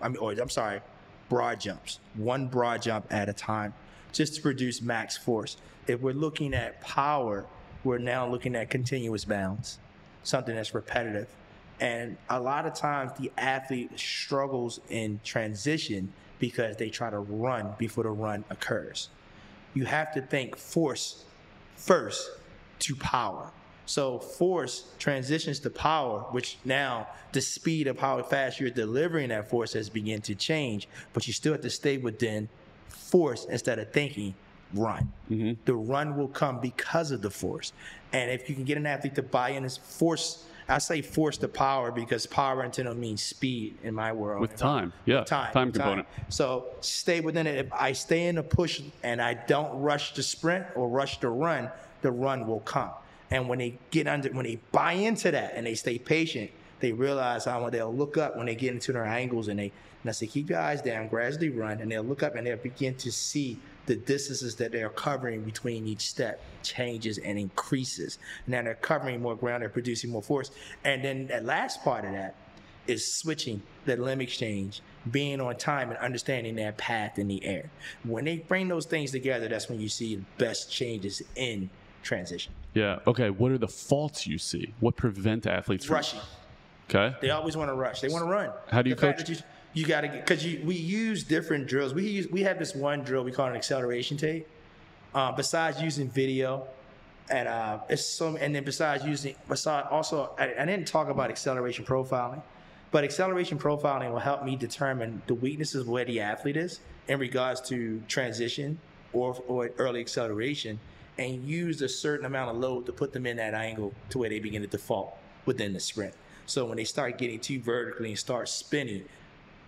Broad jumps, one broad jump at a time, just to produce max force. If we're looking at power, we're now looking at continuous bounds, something that's repetitive. And a lot of times the athlete struggles in transition because they try to run before the run occurs. You have to think force first to power. So force transitions to power, which now the speed of how fast you're delivering that force has begun to change, but you still have to stay within force instead of thinking run. The run will come because of the force. And if you can get an athlete to buy in, this force, I say force to power because power intended means speed in my world. With time, yeah. Time component. So stay within it. If I stay in the push and I don't rush the sprint or rush the run will come. And when they buy into that and they stay patient, they realize they'll look up when they get into their angles and I say, keep your eyes down, gradually run, and they'll look up and they'll begin to see the distances that they're covering between each step changes and increases. Now they're covering more ground, they're producing more force. And then that last part of that is switching the limb exchange, being on time and understanding their path in the air. When they bring those things together, that's when you see the best changes in transition. Yeah, okay. What are the faults you see? What prevent athletes from rushing? Okay. They always want to rush. They want to run. How do you coach? You got to get, because we use different drills. We have this one drill we call an acceleration tape. Besides using video, and I didn't talk about acceleration profiling, but acceleration profiling will help me determine the weaknesses of where the athlete is in regards to transition or early acceleration, and use a certain amount of load to put them in that angle to where they begin to default within the sprint. So when they start getting too vertically and start spinning,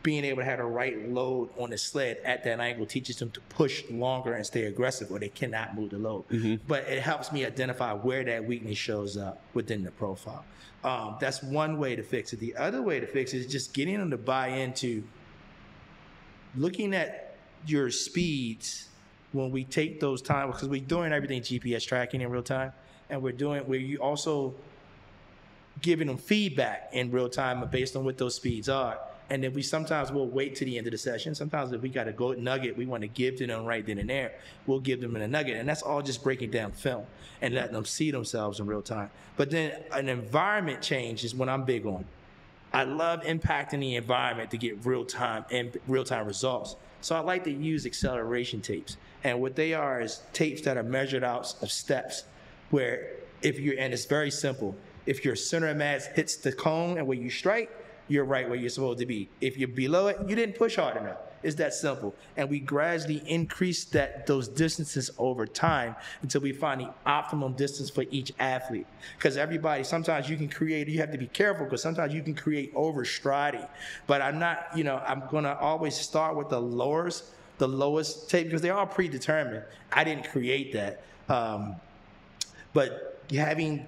being able to have the right load on the sled at that angle teaches them to push longer and stay aggressive, or they cannot move the load. But it helps me identify where that weakness shows up within the profile. That's one way to fix it. The other way to fix it is just getting them to buy into looking at your speeds when we take those times, because we're doing everything GPS tracking in real time, and we're also giving them feedback in real time based on what those speeds are. And then sometimes we'll wait to the end of the session. Sometimes if we got a go nugget we want to give to them right then and there, we'll give them in a nugget. And that's all just breaking down film and letting them see themselves in real time. But then an environment change is what I'm big on. I love impacting the environment to get real-time results. So I like to use acceleration tapes. And what they are is tapes that are measured out of steps where and it's very simple. If your center of mass hits the cone and where you strike, you're right where you're supposed to be. If you're below it, you didn't push hard enough. It's that simple. And we gradually increase those distances over time until we find the optimum distance for each athlete. Because sometimes you have to be careful because sometimes you can create overstriding. But I'm going to always start with the lowest tape because they're all predetermined. I didn't create that. But having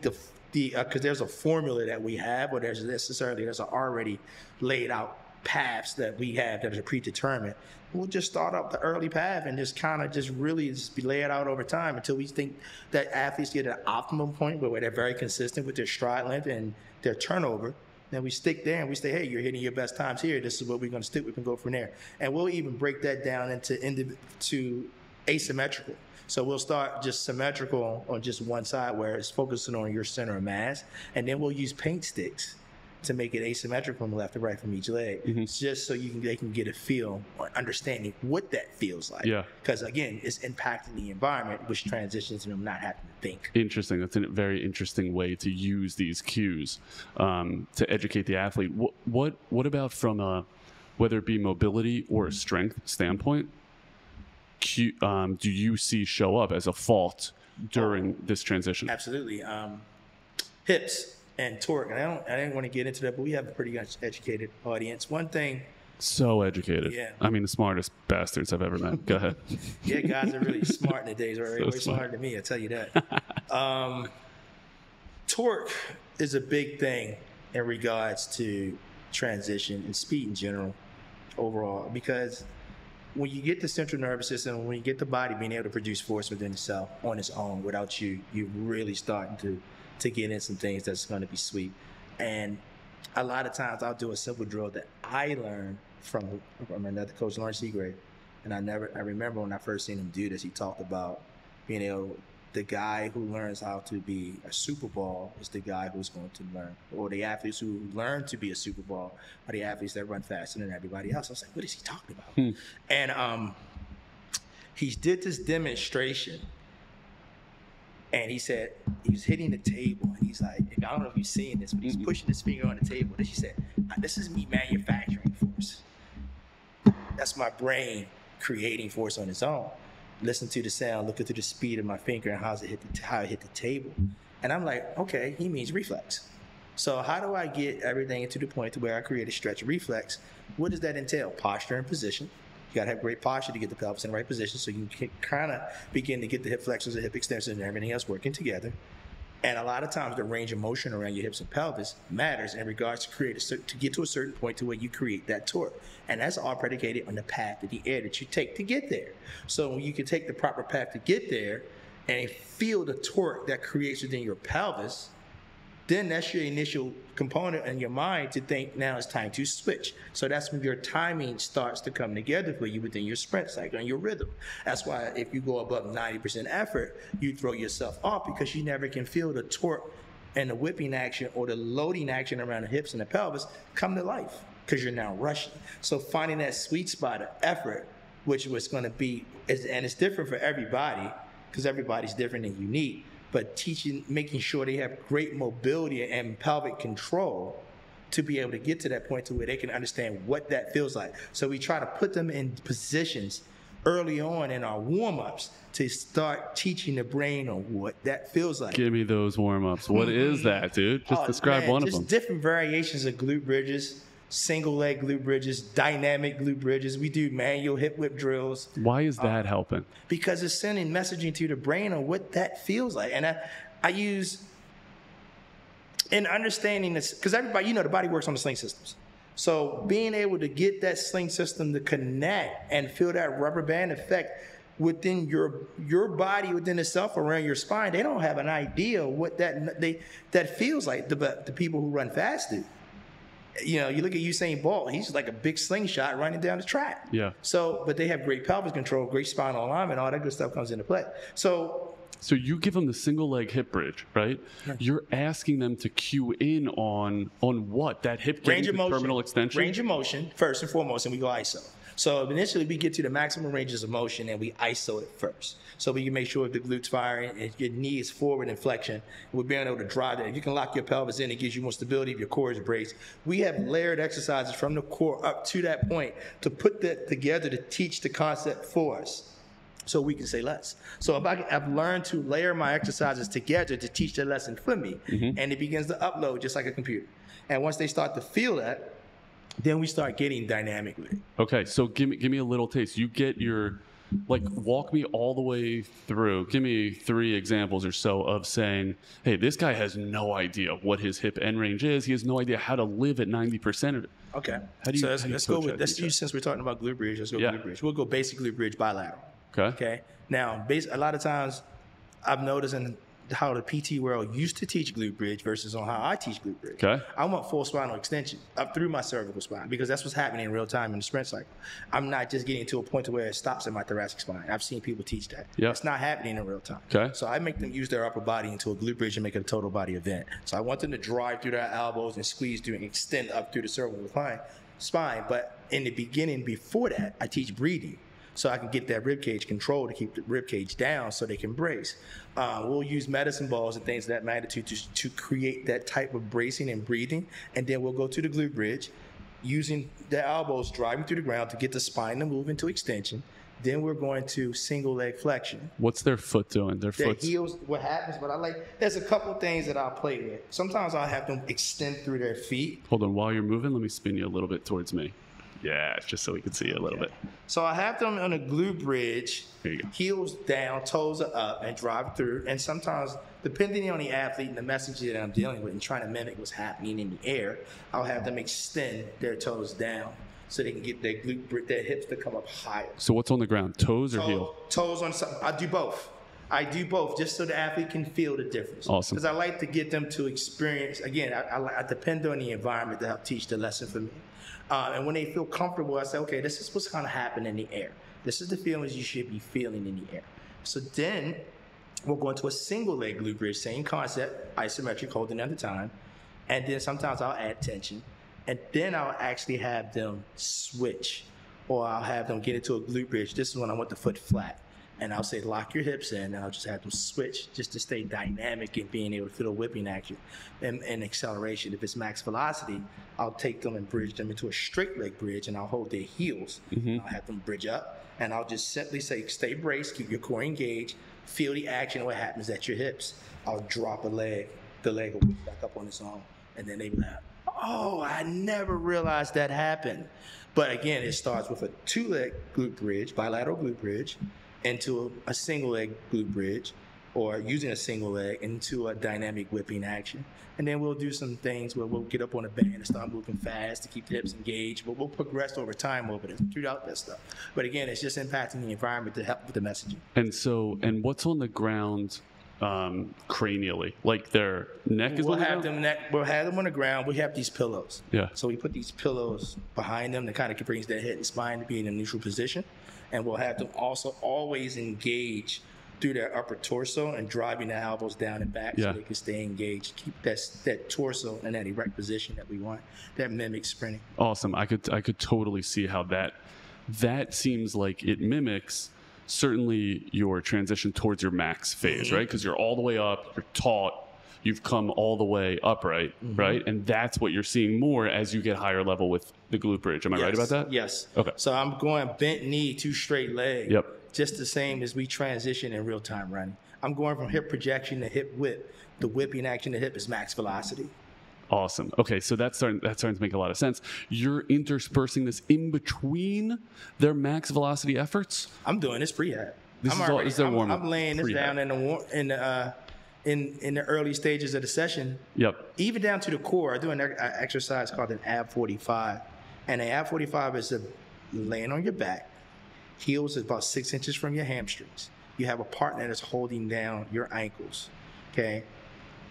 because there's a formula that we have, or there's an already laid out paths that we have that are predetermined. We'll just start up the early path and just kind of really be laid out over time until we think that athletes get an optimum point where they're very consistent with their stride length and their turnover. Then we stick there and we say, hey, you're hitting your best times here. This is what we're going to stick with and go from there. And we'll even break that down into asymmetrical. So we'll start just symmetrical on just one side where it's focusing on your center of mass, and then we'll use paint sticks to make it asymmetric from left to right from each leg, just so they can get a feel or understanding what that feels like. Yeah. Because again, it's impacting the environment, which transitions to them not having to think. Interesting. That's a very interesting way to use these cues to educate the athlete. What about from a, whether it be mobility or a strength standpoint, do you see show up as a fault during this transition? Absolutely. Hips and torque, and I didn't want to get into that, but we have a pretty much educated audience. One thing. So educated. Yeah. I mean, the smartest bastards I've ever met. Go ahead. Yeah, guys are really smart nowadays. Right? Way smarter than me, I tell you that. Torque is a big thing in regards to transition and speed in general, overall, because when you get the central nervous system, when you get the body being able to produce force within itself on its own without you're really starting to get in some things that's going to be sweet. And a lot of times I'll do a simple drill that I learned from another coach, Lawrence Seagrave. And I remember when I first seen him do this, he talked about being able, the guy who learns how to be a Super Bowl is the guy who's going to learn, or the athletes who learn to be a Super Bowl are the athletes that run faster than everybody else. I was like, what is he talking about? And he did this demonstration, and he said he was hitting the table, and he's like, I don't know if you've seen this, but he's pushing his finger on the table. And he said, this is me manufacturing force. That's my brain creating force on its own. Listen to the sound, look at the speed of my finger and how it hit the table. And I'm like, okay, he means reflex. So how do I get everything into the point to where I create a stretch reflex? What does that entail? Posture and position. You got to have great posture to get the pelvis in the right position, so you can kind of begin to get the hip flexors, the hip extensors, and everything else working together. And a lot of times the range of motion around your hips and pelvis matters in regards to get to a certain point to where you create that torque. And that's all predicated on the path of the air that you take to get there. So when you can take the proper path to get there and feel the torque that creates within your pelvis, then that's your initial component in your mind to think now it's time to switch. So that's when your timing starts to come together for you within your sprint cycle and your rhythm. That's why if you go above 90% effort, you throw yourself off because you never can feel the torque and the whipping action or the loading action around the hips and the pelvis come to life because you're now rushing. So finding that sweet spot of effort, which was going to be, and it's different for everybody because everybody's different and unique, but making sure they have great mobility and pelvic control to be able to get to that point to where they can understand what that feels like. So we try to put them in positions early on in our warm-ups to start teaching the brain on what that feels like. Give me those warm-ups. What is that, dude? Just describe one of them. Just different variations of glute bridges, single leg glute bridges, dynamic glute bridges. We do manual hip whip drills. Why is that helping? Because it's sending messaging to the brain on what that feels like. And I use, in understanding this, because everybody, the body works on the sling systems. So being able to get that sling system to connect and feel that rubber band effect within your body, within itself, around your spine, they don't have an idea what that feels like. The people who run fast do. You look at Usain Bolt, he's like a big slingshot running down the track. Yeah. So, but they have great pelvis control, great spinal alignment, all that good stuff comes into play. So you give them the single leg hip bridge, right? Yeah. You're asking them to cue in on what? That hip range of motion, terminal extension? Range of motion, first and foremost, and we go ISO. So initially we get to the maximum ranges of motion and we ISO it first. So we can make sure if the glute's firing, if your knee is forward in flexion, we're being able to drive that. If you can lock your pelvis in, it gives you more stability if your core is braced. We have layered exercises from the core up to that point to put that together to teach the concept for us. So we can say less. So I've learned to layer my exercises together to teach the lesson for me. And it begins to upload just like a computer. And once they start to feel that, then we start getting dynamic with it. Okay, so give me a little taste. You get walk me all the way through. Give me 3 examples or so of saying, hey, this guy has no idea what his hip end range is. He has no idea how to live at 90% of it. Okay. Let's go with, since we're talking about glute bridge, let's go glute bridge. We'll go basic glute bridge bilateral. Okay. Now, a lot of times I've noticed, and how the PT world used to teach glute bridge versus on how I teach glute bridge. Okay. I want full spinal extension up through my cervical spine because that's what's happening in real time in the sprint cycle. I'm not just getting to a point to where it stops in my thoracic spine. I've seen people teach that. Yep. It's not happening in real time. Okay. So I make them use their upper body into a glute bridge and make it a total body event. So I want them to drive through their elbows and squeeze through and extend up through the cervical spine. But in the beginning, before that, I teach breathing. So I can get that rib cage control to keep the rib cage down so they can brace. We'll use medicine balls and things of that magnitude to create that type of bracing and breathing. And then we'll go to the glute bridge using the elbows driving through the ground to get the spine to move into extension. Then we're going to single leg flexion. What's their foot doing? Their heels, what happens, there's a couple things that I'll play with. Sometimes I'll have them extend through their feet. Hold on, while you're moving, let me spin you a little bit towards me. Yeah, just so we can see you a little bit. So I have them on a glute bridge, There you go. heels down, toes are up, and drive through. And sometimes, depending on the athlete and the message that I'm dealing with and trying to mimic what's happening in the air, I'll have them extend their toes down so they can get their hips to come up higher. So what's on the ground, toes or heel? Toes on something. I do both just so the athlete can feel the difference. Awesome. Because I like to get them to experience, again, I depend on the environment to help teach the lesson for me. And when they feel comfortable, I say, okay, this is what's going to happen in the air. This is the feelings you should be feeling in the air. So then we'll go into a single leg glute bridge, same concept, isometric, holding at a time. And then sometimes I'll add tension. And then I'll actually have them switch, or I'll have them get into a glute bridge. This is when I want the foot flat. And I'll say, lock your hips in, and I'll just have them switch just to stay dynamic and being able to feel a whipping action and acceleration. If it's max velocity, I'll take them and bridge them into a straight leg bridge, and I'll hold their heels. Mm-hmm. I'll have them bridge up, and I'll just simply say, stay braced, keep your core engaged, feel the action, what happens at your hips. I'll drop a leg, the leg will be back up on its own, and then they will have, oh, I never realized that happened. But again, it starts with a 2-leg glute bridge, bilateral glute bridge, into a single leg glute bridge, or using a single leg into a dynamic whipping action. And then we'll do some things where we'll get up on a band and start moving fast to keep the hips engaged, but we'll progress over time throughout that stuff. But again, it's just impacting the environment to help with the messaging. And what's on the ground cranially? Like their neck is We'll have them on the ground. We have these pillows. Yeah. So we put these pillows behind them that kind of brings their head and spine to be in a neutral position. And we'll have them also always engage through their upper torso and driving the elbows down and back so they can stay engaged. Keep that torso in that erect position that we want. That mimics sprinting. Awesome. I could totally see how that seems like it mimics certainly your transition towards your max phase, right? Because you're all the way up, you're taut, you've come all the way upright, right? And that's what you're seeing more as you get higher level with the glute bridge. Am I right about that? Yes. Okay. So I'm going bent knee, 2 straight legs. Yep. Just the same as we transition in real time running. I'm going from hip projection to hip whip. The whipping action to hip is max velocity. Awesome. Okay, so that's starting to make a lot of sense. You're interspersing this in between their max velocity efforts? I'm doing this prehab. This is their warm-up. I'm laying this down in the early stages of the session. Yep. Even down to the core. I do an exercise called an ab 45. And an ab 45 is laying on your back. Heels is about 6 inches from your hamstrings. You have a partner that's holding down your ankles. Okay.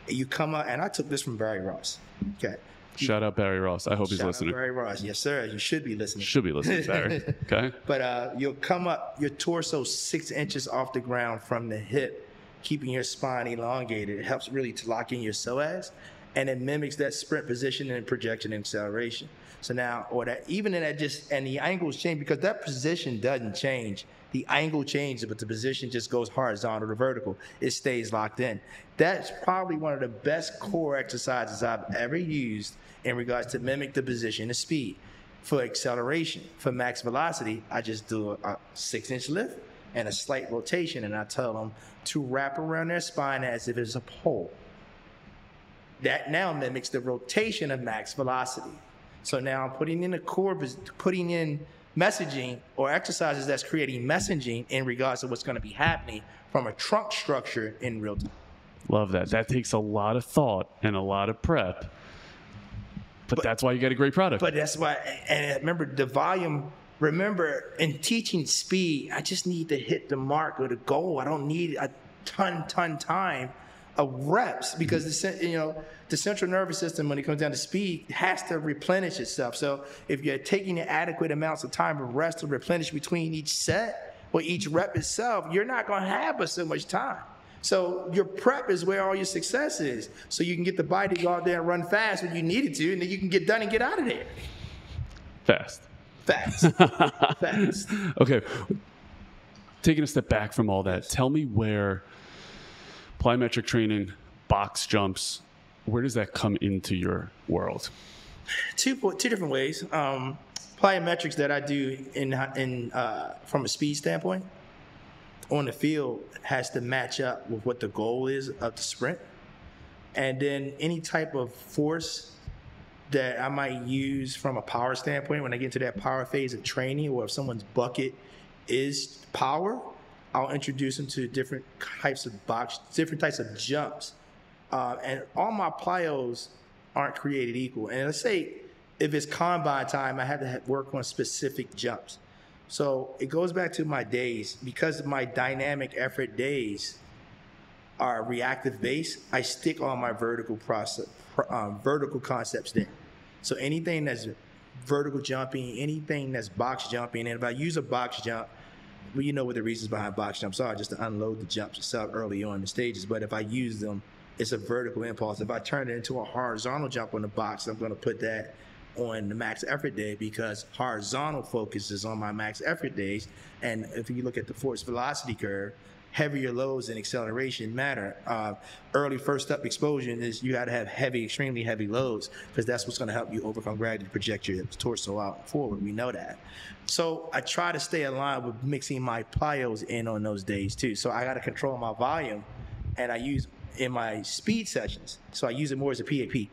You come up, and I took this from Barry Ross. Okay. Shout out Barry Ross. I hope he's listening. Shout out Barry Ross. Yes, sir. You should be listening. Should be listening, Barry. Okay. But you'll come up, your torso 6 inches off the ground from the hip, keeping your spine elongated. It helps really to lock in your psoas, and it mimics that sprint position and projection and acceleration. So now, and the angles change because that position doesn't change. The angle changes, but the position just goes horizontal to vertical. It stays locked in. That's probably one of the best core exercises I've ever used in regards to mimic the position and speed. For acceleration, for max velocity, I just do a 6-inch lift and a slight rotation, and I tell them to wrap around their spine as if it's a pole. That now mimics the rotation of max velocity. So now I'm putting in the core, putting in messaging or exercises that's creating messaging in regards to what's going to be happening from a trunk structure in real time. Love that. That takes a lot of thought and a lot of prep. But that's why you get a great product. But that's why, and remember the volume, in teaching speed, I just need to hit the mark or the goal. I don't need a ton time of reps, because the central nervous system, when it comes down to speed, has to replenish itself. So if you're taking the adequate amounts of time of rest to replenish between each set or each rep itself, you're not going to have but so much time. So your prep is where all your success is. So you can get the body to go out there and run fast when you need it to, and then you can get done and get out of there. Fast. Okay. Taking a step back from all that, tell me where plyometric training, box jumps, where does that come into your world? Two different ways. Plyometrics that I do from a speed standpoint on the field has to match up with what the goal is of the sprint. And then any type of force that I might use from a power standpoint when I get into that power phase of training, or if someone's bucket is power, I'll introduce them to different types of jumps. And all my plyos aren't created equal. And let's say if it's combine time, I have to work on specific jumps. So it goes back to my days. Because my dynamic effort days are reactive based, I stick all my vertical concepts there. So anything that's vertical jumping, anything that's box jumping, and if I use a box jump, well, you know what the reasons behind box jumps are, just to unload the jumps itself early on in the stages. But if I use them, it's a vertical impulse. If I turn it into a horizontal jump on the box, I'm going to put that on the max effort day, because horizontal focuses on my max effort days. And if you look at the force velocity curve, heavier loads and acceleration matter. Early first step explosion is you got to have extremely heavy loads, because that's what's going to help you overcome gravity to project your torso out and forward. We know that. So I try to stay aligned with mixing my plyos in on those days too. So I got to control my volume, and I use in my speed sessions. So I use it more as a PAP.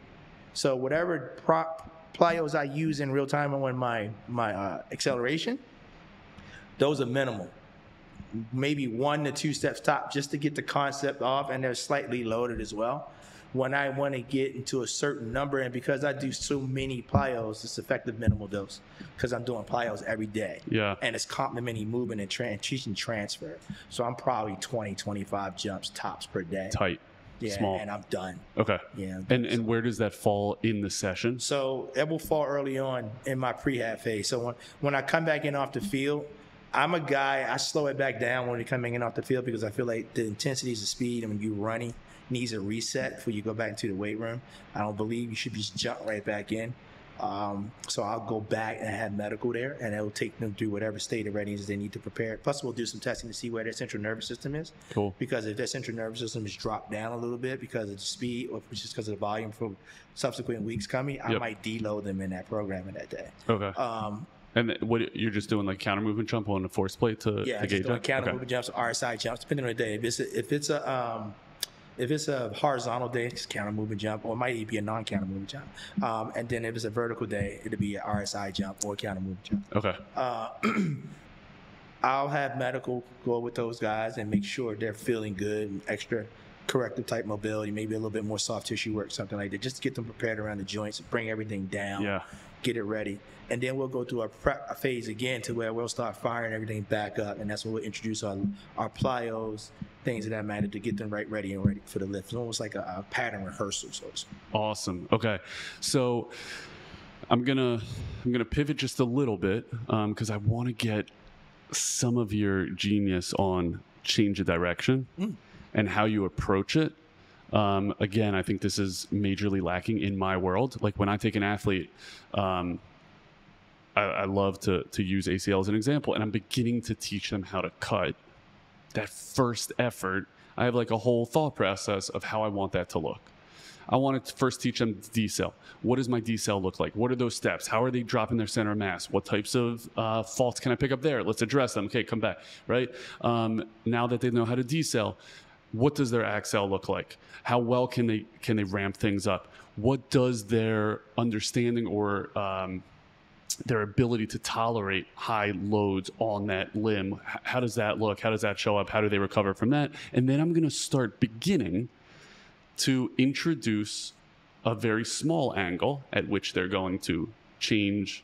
So whatever plyos I use in real time on my acceleration, those are minimal. Maybe 1 to 2 steps top, just to get the concept off, and they're slightly loaded as well. When I want to get into a certain number, and because I do so many plyos, it's effective minimal dose, because I'm doing plyos every day. Yeah. And it's complementing movement and teaching transfer. So I'm probably 20, 25 jumps tops per day. Tight. Yeah, small. And I'm done. Okay. Yeah. And where does that fall in the session? So it will fall early on in my prehab phase. So when I come back in off the field, I'm a guy, I slow it back down when you're coming in off the field, because I feel like the intensities of speed and when you're running needs a reset before you go back into the weight room. I don't believe you should just jump right back in. So I'll go back and have medical there, and it'll take them through whatever state of readiness they need to prepare. Plus, we'll do some testing to see where their central nervous system is. Cool. Because if their central nervous system is dropped down a little bit because of the speed or just because of the volume from subsequent weeks coming, I might deload them in that program in that day. Okay. And what you're just doing, like counter movement jump on the force plate to just gauge doing that? counter movement jumps, RSI jumps, depending on the day. If it's a horizontal day, it's counter movement jump, or it might even be a non-counter movement jump. And then if it's a vertical day, it'll be an RSI jump or a counter movement jump. Okay. I'll have medical go with those guys and make sure they're feeling good and extra corrective type mobility, maybe a little bit more soft tissue work, something like that, just to get them prepared around the joints, bring everything down, get it ready. And then we'll go through our prep phase again to where we'll start firing everything back up. And that's when we'll introduce our plyos, things of that matter, to get them ready for the lift. It's almost like a pattern rehearsal. So awesome. Okay. So I'm gonna pivot just a little bit because I want to get some of your genius on change of direction and how you approach it. Again, I think this is majorly lacking in my world. Like when I take an athlete, I love to use ACL as an example, and I'm beginning to teach them how to cut. That first effort, I have like a whole thought process of how I want that to look. I want to first teach them decel. What does my decel look like? What are those steps? How are they dropping their center of mass? What types of faults can I pick up there? Let's address them. Okay, come back, right? Now that they know how to decel, what does their accel look like? How well can they ramp things up? What does their understanding or their ability to tolerate high loads on that limb, how does that look? How does that show up? How do they recover from that? And then I'm going to start beginning to introduce a very small angle at which they're going to change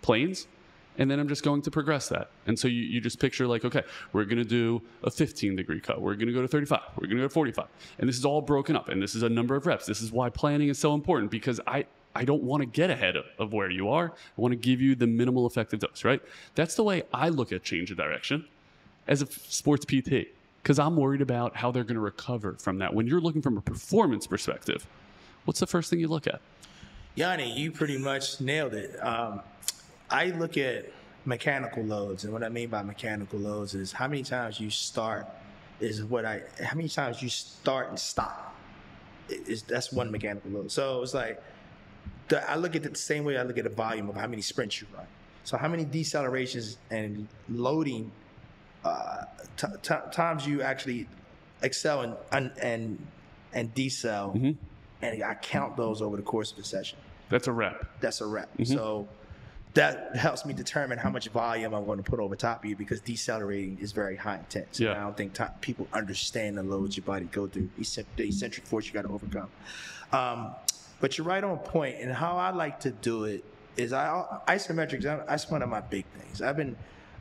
planes And then I'm just going to progress that. And so you just picture like, okay, we're going to do a 15-degree cut. We're going to go to 35. We're going to go to 45. And this is all broken up. And this is a number of reps. This is why planning is so important, because I don't want to get ahead of where you are. I want to give you the minimal effective dose, right? That's the way I look at change of direction as a sports PT, because I'm worried about how they're going to recover from that. When you're looking from a performance perspective, what's the first thing you look at? Yanni, you pretty much nailed it. I look at mechanical loads, and what I mean by mechanical loads is how many times you start how many times you start and stop. That's one mechanical load. So it's like, I look at it the same way I look at the volume of how many sprints you run. So how many decelerations and loading times you actually accel and decel, and I count those over the course of the session. That's a rep. So that helps me determine how much volume I'm going to put over top of you, because decelerating is very high intense. Yeah. And I don't think people understand the loads your body go through, the eccentric force you got to overcome. But you're right on point. And how I like to do it is isometrics. That's one of my big things.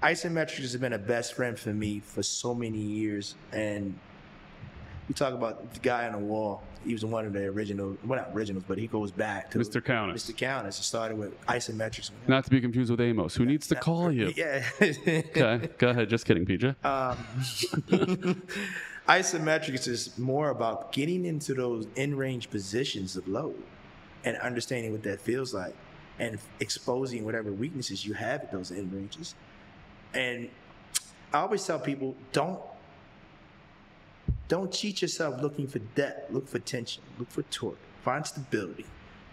Isometrics has been a best friend for me for so many years. And we talk about the guy on the wall. He was one of the original, well, not originals, but he goes back to Mr. Countess. Mr. Countess. It started with isometrics. Not to be confused with Amos, who needs to call you. Yeah. Okay, go ahead. Just kidding, PJ. Isometrics is more about getting into those in-range positions of load and understanding what that feels like and exposing whatever weaknesses you have at those in-ranges. And I always tell people, don't cheat yourself looking for depth. Look for tension. Look for torque. Find stability.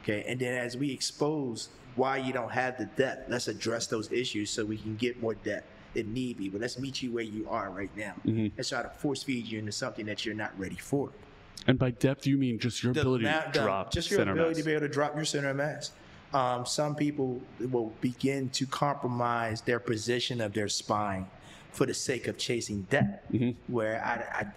Okay, and then as we expose why you don't have the depth, let's address those issues so we can get more depth if need be. But let's meet you where you are right now. Let's try to force feed you into something that you're not ready for. And by depth, you mean just your ability to drop just your center ability mass. to be able to drop your center of mass. Some people will begin to compromise their position of their spine for the sake of chasing depth, where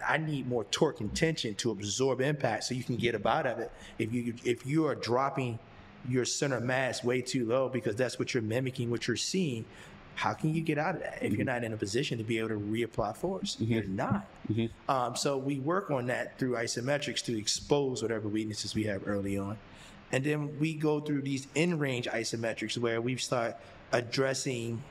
I need more torque and tension to absorb impact so you can get up out of it. If you are dropping your center mass way too low because that's what you're mimicking, what you're seeing, how can you get out of that if you're not in a position to be able to reapply force? You're not. So we work on that through isometrics to expose whatever weaknesses we have early on. And then we go through these in-range isometrics where we start addressing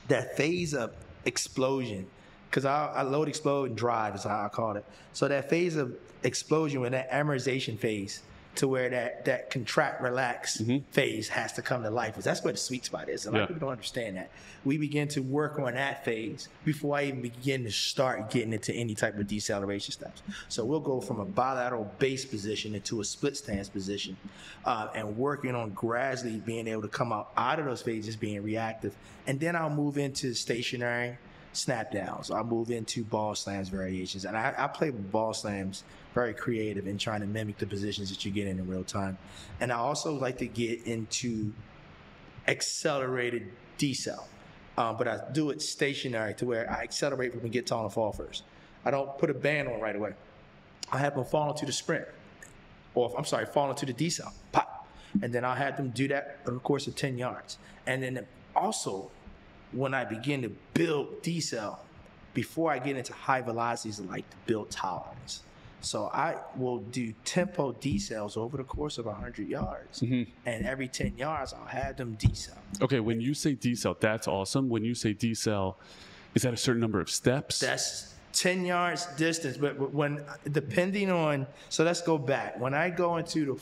that phase of explosion, because I load, explode, and drive is how I call it. So that phase of explosion, when that amortization phase, to where that contract, relax phase has to come to life. Because that's where the sweet spot is. A lot of people don't understand that. We begin to work on that phase before I even begin to start getting into any type of deceleration steps. So we'll go from a bilateral base position into a split stance position, and working on gradually being able to come out of those phases being reactive. And then I'll move into stationary snap downs. I'll move into ball slams variations. And I play with ball slams very creative in trying to mimic the positions that you get in real time. And I also like to get into accelerated decel. But I do it stationary to where I accelerate from the get tall and fall first. I don't put a band on right away. I have them fall into the sprint. Fall into the decel. Pop. And then I'll have them do that over the course of 10 yards. And then also, when I begin to build decel, before I get into high velocities, I like to build tolerance. So I will do tempo decels over the course of 100 yards. And every 10 yards, I'll have them decel. Okay, when you say decel, that's awesome. When you say decel, is that a certain number of steps? That's 10 yards distance. But when, depending on, so let's go back. When I go into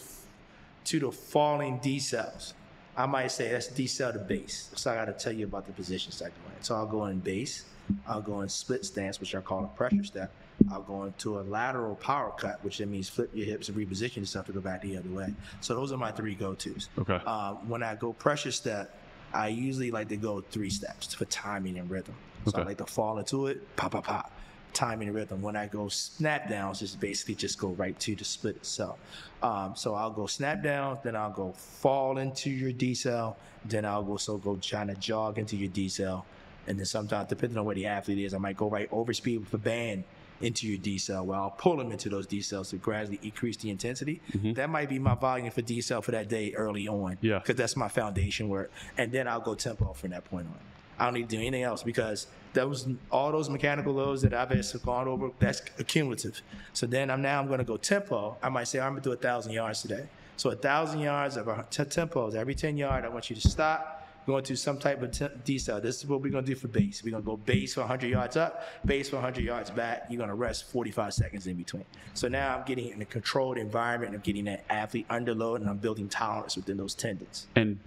the falling decels, I might say that's decel to base. So I got to tell you about the positions I go in. So I'll go in base. I'll go in split stance, which I call a pressure step. I'll go into a lateral power cut, which means flip your hips and reposition yourself to go back the other way. So those are my three go-tos. Okay. When I go pressure step, I usually like to go 3 steps for timing and rhythm. So I like to fall into it, pop, pop, pop, timing and rhythm. When I go snap downs, just basically just go right to the split itself. So I'll go snap down, then I'll go fall into your decel, then I'll also go trying to jog into your decel. And then sometimes, depending on where the athlete is, I might go right over speed with a band into your decel, where I'll pull them into those decels to gradually increase the intensity. That might be my volume for decel for that day early on, because that's my foundation work. And then I'll go tempo from that point on. I don't need to do anything else, because all those mechanical loads that I've gone over, that's accumulative. So then I'm going to go tempo. I might say I'm going to do 1,000 yards today. So 1,000 yards of tempos. Every 10 yards, I want you to stop, go into some type of decel. This is what we're going to do for base. We're going to go base for 100 yards up, base for 100 yards back. You're going to rest 45 seconds in between. So now I'm getting in a controlled environment. I'm getting that athlete under load, and I'm building tolerance within those tendons. And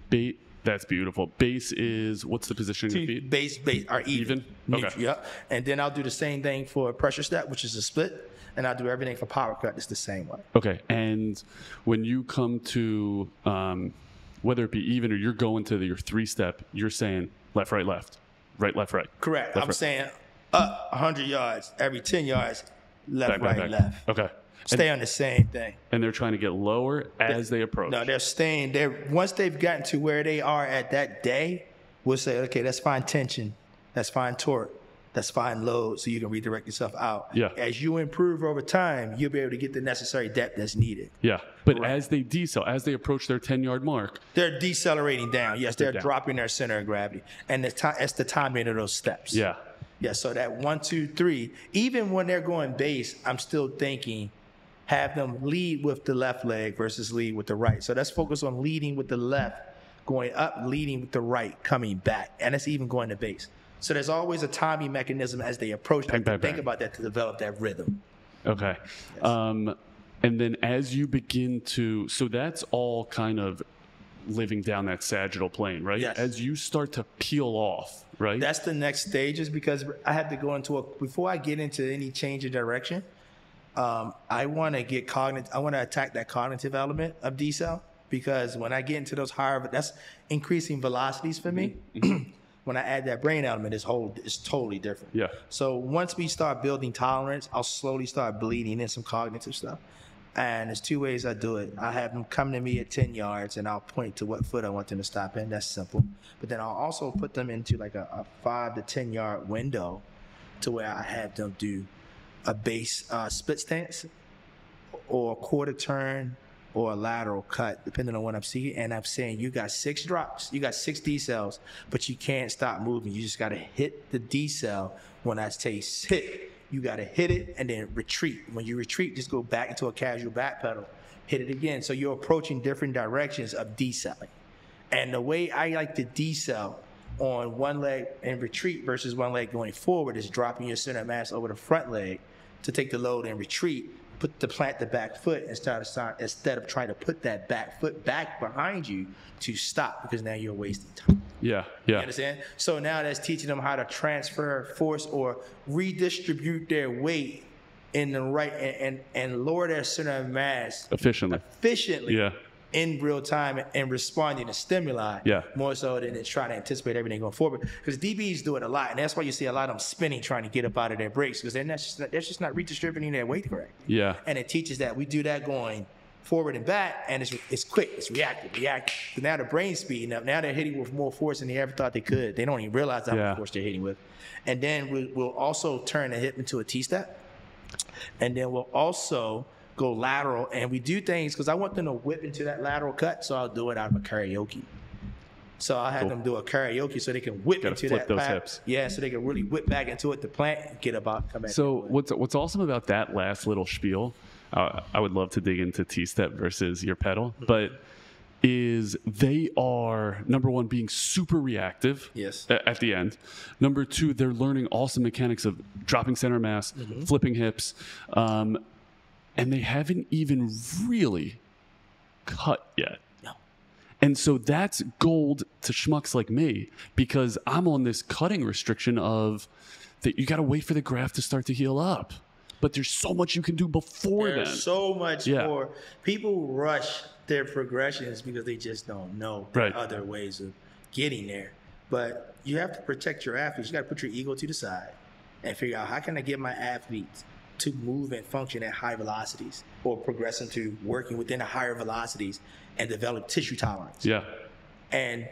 that's beautiful. Base is, what's the position of your feet? Base are even. Okay. Yep. And then I'll do the same thing for pressure step, which is a split. And I'll do everything for power cut. It's the same way. Okay. And when you come to, whether it be even or you're going to your 3-step, you're saying left, right, left. Right, left, right. Correct. Left, I'm right. saying up 100 yards, every 10 yards, left, back, right, back. left. Okay. Stay on the same thing. And they're trying to get lower as they approach. No, they're staying there. Once they've gotten to where they are at that day, we'll say, okay, let's find tension. Let's find torque. Let's find load, so you can redirect yourself out. Yeah. As you improve over time, you'll be able to get the necessary depth that's needed. Yeah. But as they as they approach their 10-yard mark, they're decelerating down. Yes, they're dropping their center of gravity. And it's the timing of those steps. Yeah. Yeah, so that 1, 2, 3, even when they're going base, I'm still thinking, have them lead with the left leg versus lead with the right. So let's focus on leading with the left, going up, leading with the right, coming back. And it's even going to base. So there's always a timing mechanism as they approach. Think about that to develop that rhythm. Okay. Yes. And then as you begin to, so that's all kind of living down that sagittal plane, right? Yes. As you start to peel off, right? That's the next stages, because I have to go into before I get into any change of direction, I want to attack that cognitive element of decel, because when I get into those higher, that's increasing velocities for me. When I add that brain element, it's totally different. Yeah. So once we start building tolerance, I'll slowly start bleeding in some cognitive stuff. And there's 2 ways I do it. I have them come to me at 10 yards, and I'll point to what foot I want them to stop in. That's simple. But then I'll also put them into like a 5 to 10 yard window, to where I have them do a base split stance, or a quarter turn, or a lateral cut, depending on what I'm seeing. And I'm saying, you got 6 drops, you got 6 decels, but you can't stop moving. You just got to hit the decel. When I say hit, you got to hit it and then retreat. When you retreat, just go back into a casual back pedal, hit it again. So you're approaching different directions of decelling. And the way I like to decel on one leg and retreat versus one leg going forward is dropping your center of mass over the front leg to take the load and retreat. Plant the back foot instead of trying to put that back foot back behind you to stop, because now you're wasting time. Yeah. You understand? So now that's teaching them how to transfer force or redistribute their weight in the right and lower their center of mass efficiently. Yeah. In real time and responding to stimuli, more so than it's trying to anticipate everything going forward. Because DBs do it a lot, and that's why you see a lot of them spinning, trying to get up out of their brakes, because they're just not redistributing their weight correctly. Yeah. And it teaches that we do that going forward and back, and it's quick, it's reactive. So now the brain speeding up. Now they're hitting with more force than they ever thought they could. They don't even realize how much force they're hitting with. And then we'll also turn the hip into a T-step, and then we'll also go lateral, and we do things because I want them to whip into that lateral cut, so I'll do it out of a karaoke. So I'll have them do a karaoke so they can whip into that those hips. Yeah, so they can really whip back into it, the plant, get about, come back. So what's awesome about that last little spiel, I would love to dig into T-step versus your pedal, but is they are, number one, being super reactive at the end. Number two, they're learning awesome mechanics of dropping center mass, flipping hips, and they haven't even really cut yet. No. And so that's gold to schmucks like me, because I'm on this cutting restriction of that you got to wait for the graft to start to heal up. But there's so much you can do before then. There's so much more. People rush their progressions because they just don't know other ways of getting there. But you have to protect your athletes. You got to put your ego to the side and figure out, how can I get my athletes to move and function at high velocities, or progress into working within the higher velocities and develop tissue tolerance. Yeah. and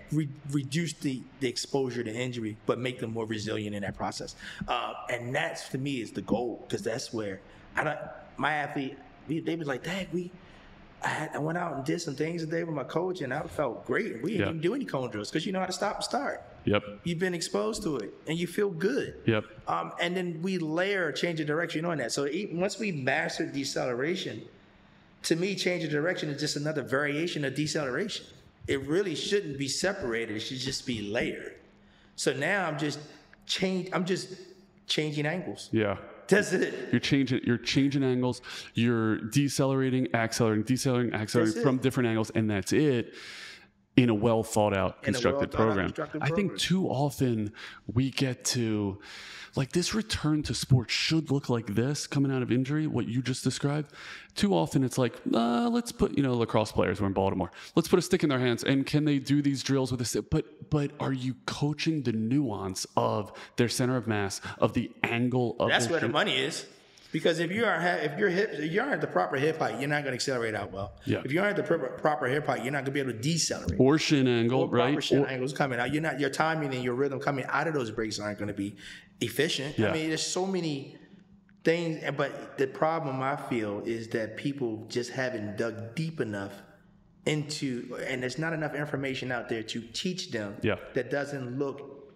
reduce the exposure to injury, but make them more resilient in that process. And that's, to me, is the goal, because that's where my athlete, they was like, Dad, I went out and did some things today with my coach, and I felt great. We didn't even do any cone drills because you know how to stop and start. Yep. You've been exposed to it, and you feel good. Yep. And then we layer change of direction on that. So once we master deceleration, to me, change of direction is just another variation of deceleration. It really shouldn't be separated. It should just be layered. So now I'm just changing angles. Yeah. That's it. You're changing angles. You're decelerating, accelerating from different angles, and that's it. In a well thought out constructed program. I think too often we get to, like, this return to sports should look like this coming out of injury, what you just described. Too often it's like, let's put, lacrosse players, we're in Baltimore, let's put a stick in their hands, and can they do these drills with a stick? But are you coaching the nuance of their center of mass, of the angle of That's where the money is. Because if you aren't at the proper hip height, you're not going to accelerate out well. Yeah. If you aren't at the proper hip height, you're not going to be able to decelerate. Or shin angle, right? Proper shin angles coming out. Your timing and your rhythm coming out of those breaks aren't going to be efficient. Yeah. I mean, there's so many things. But the problem I feel is that people just haven't dug deep enough into, and there's not enough information out there to teach them that doesn't look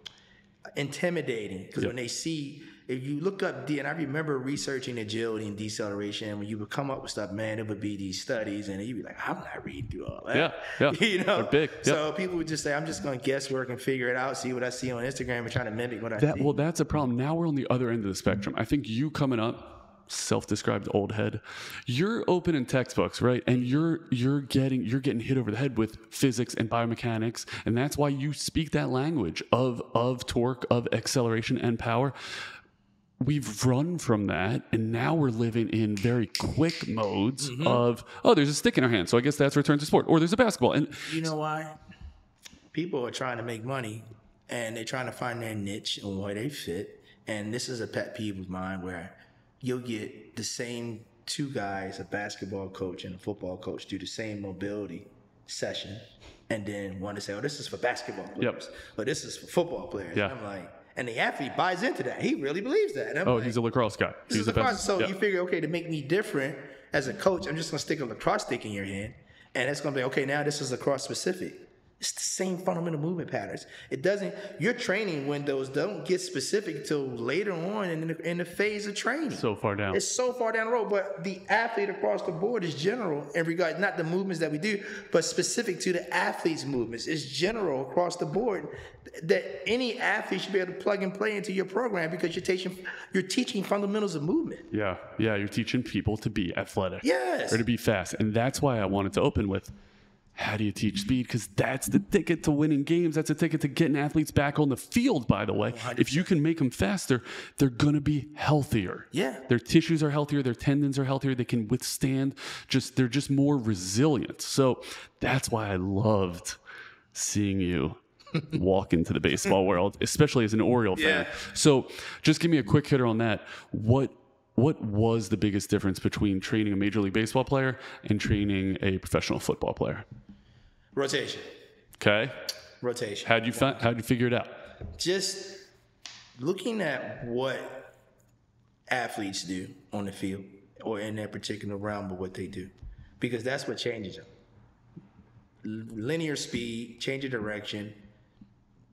intimidating. Because when they see, if you look up, and I remember researching agility and deceleration, when you would come up with stuff, man, it would be these studies, and you'd be like, I'm not reading through all that. Yeah. They're big. Yep. So people would just say, I'm just going to guesswork and figure it out, see what I see on Instagram, and trying to mimic what I see. Well, that's a problem. Now we're on the other end of the spectrum. I think you coming up, self-described old head, you're opening textbooks, right? And you're getting hit over the head with physics and biomechanics, and that's why you speak that language of torque, of acceleration and power. We've run from that, and now we're living in very quick modes of, there's a stick in our hand, so I guess that's return to sport. Or there's a basketball. And you know why? People are trying to make money, and they're trying to find their niche and where they fit. And this is a pet peeve of mine, where you'll get the same two guys, a basketball coach and a football coach, do the same mobility session, and then one to say, this is for basketball players, but this is for football players. Yeah. And I'm like, and the athlete buys into that. He really believes that. Like, he's a lacrosse guy. He's a lacrosse. So you figure, okay, to make me different as a coach, I'm just going to stick a lacrosse stick in your hand, and it's going to be, okay, now this is lacrosse specific. It's the same fundamental movement patterns. It doesn't, your training windows don't get specific till later on in the phase of training. So far down. It's so far down the road, but the athlete across the board is general in regard, not the movements that we do, but specific to the athlete's movements. It's general across the board that any athlete should be able to plug and play into your program, because you're teaching fundamentals of movement. Yeah, you're teaching people to be athletic. Yes. Or to be fast. And that's why I wanted to open with, how do you teach speed? Because that's the ticket to winning games. That's the ticket to getting athletes back on the field, by the way. 100%. If you can make them faster, they're going to be healthier. Yeah. Their tissues are healthier. Their tendons are healthier. They can withstand, they're just more resilient. So that's why I loved seeing you walk into the baseball world, especially as an Oriole fan. So just give me a quick hitter on that. What was the biggest difference between training a Major League Baseball player and training a professional football player? Rotation. Okay. Rotation. How'd you figure it out? Just looking at what athletes do on the field or in that particular realm, but what they do, because that's what changes them. Linear speed, change of direction.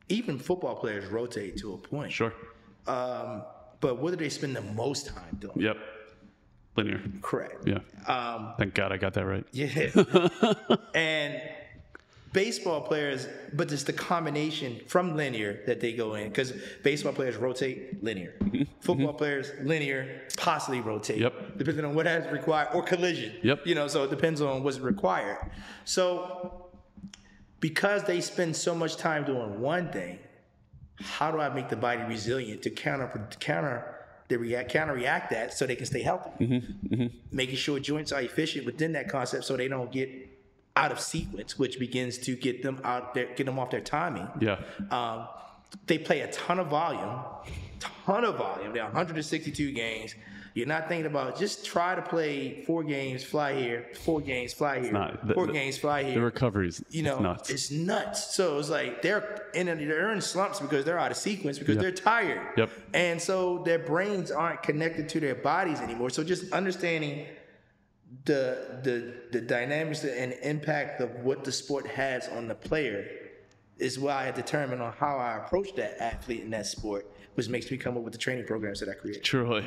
Even football players rotate to a point. Sure. But what do they spend the most time doing? Yep. Linear. Correct. Yeah. Thank God I got that right. Yeah. And baseball players, but it's the combination from linear that they go in, because baseball players rotate linear. Football players, linear, possibly rotate. Yep. Depending on what has required, or collision. Yep. So it depends on what's required. So because they spend so much time doing one thing, how do I make the body resilient to counteract that so they can stay healthy? Making sure joints are efficient within that concept so they don't get out of sequence, which begins to get them off their timing. Yeah. They play a ton of volume, ton of volume. There are 162 games. You're not thinking about just try to play 4 games, fly here, 4 games, fly here, 4 games, fly here. The recoveries, nuts. It's nuts. So it's like they're in slumps because they're out of sequence because they're tired. Yep. And so their brains aren't connected to their bodies anymore. So just understanding the dynamics and impact of what the sport has on the player is why I determine on how I approach that athlete in that sport, which makes me come up with the training programs that I create. Troy.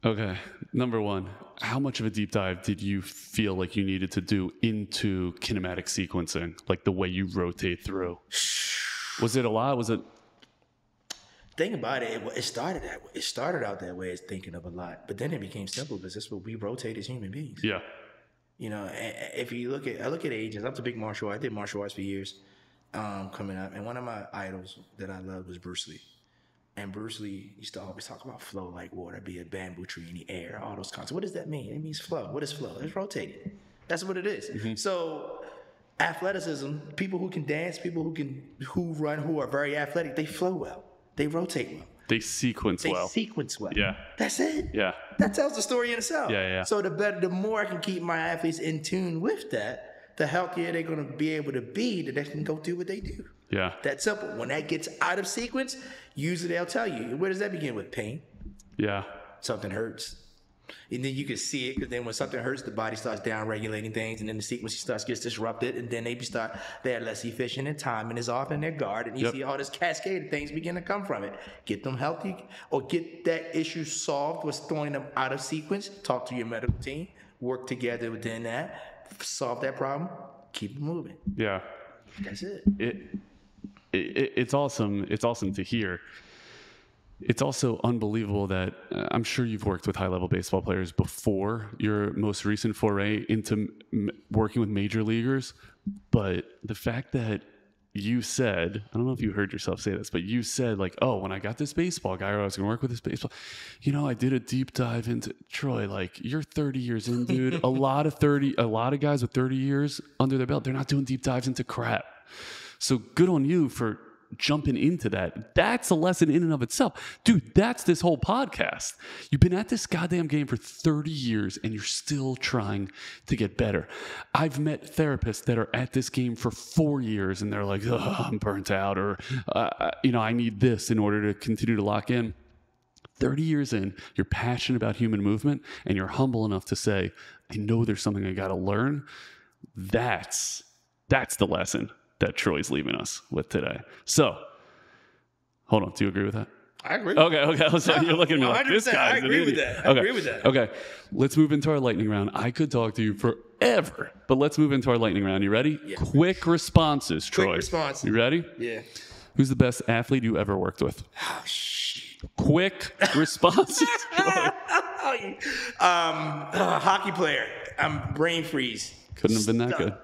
Okay, number one, how much of a deep dive did you feel like you needed to do into kinematic sequencing, like the way you rotate through? Was it a lot? Was it? Think about it. It started out that way as thinking of a lot, but then it became simple because that's what we rotate as human beings. Yeah. If you look at ages, I'm a big martial artist. I did martial arts for years, coming up, and one of my idols that I loved was Bruce Lee. And Bruce Lee used to always talk about flow like water, be a bamboo tree in the air, all those concepts. What does that mean? It means flow. What is flow? It's rotating. That's what it is. Mm-hmm. So athleticism, people who can dance, people who run, who are very athletic, they flow well. They rotate well. They sequence well. Yeah. That's it. Yeah. That tells the story in itself. Yeah. So the more I can keep my athletes in tune with that, the healthier they're going to be able to be, that they can go do what they do. Yeah. That's simple. When that gets out of sequence, usually they'll tell you. Where does that begin with? Pain. Yeah. Something hurts. And then you can see it because then when something hurts, the body starts down-regulating things, and then the sequence gets disrupted, and then they're less efficient, and timing is off in their guard, and you see all this cascade of things begin to come from it. Get them healthy, or get that issue solved what's throwing them out of sequence. Talk to your medical team. Work together within that. Solve that problem. Keep it moving. Yeah. That's it. It's awesome. It's awesome to hear. It's also unbelievable that I'm sure you've worked with high-level baseball players before your most recent foray into working with major leaguers, but the fact that you said, I don't know if you heard yourself say this, but you said like, oh, when I got this baseball guy, or I was going to work with this baseball, I did a deep dive into Troy. Like, you're 30 years in, dude. A lot of guys with 30 years under their belt, they're not doing deep dives into crap. So good on you for jumping into that. That's a lesson in and of itself. Dude, that's this whole podcast. You've been at this goddamn game for 30 years and you're still trying to get better. I've met therapists that are at this game for 4 years and they're like, oh, I'm burnt out, or, I need this in order to continue to lock in. 30 years in, you're passionate about human movement and you're humble enough to say, I know there's something I got to learn. That's the lesson that Troy's leaving us with today. So, hold on. Do you agree with that? I agree. Okay. So you're looking at me like, this guy's I agree with that. I agree with that. Okay. Let's move into our lightning round. I could talk to you forever, but let's move into our lightning round. You ready? Yeah. Quick responses, Troy. Quick responses. You ready? Yeah. Who's the best athlete you ever worked with? Oh, shit. Quick responses, Troy. Hockey player. I'm brain freeze. Couldn't have been that good.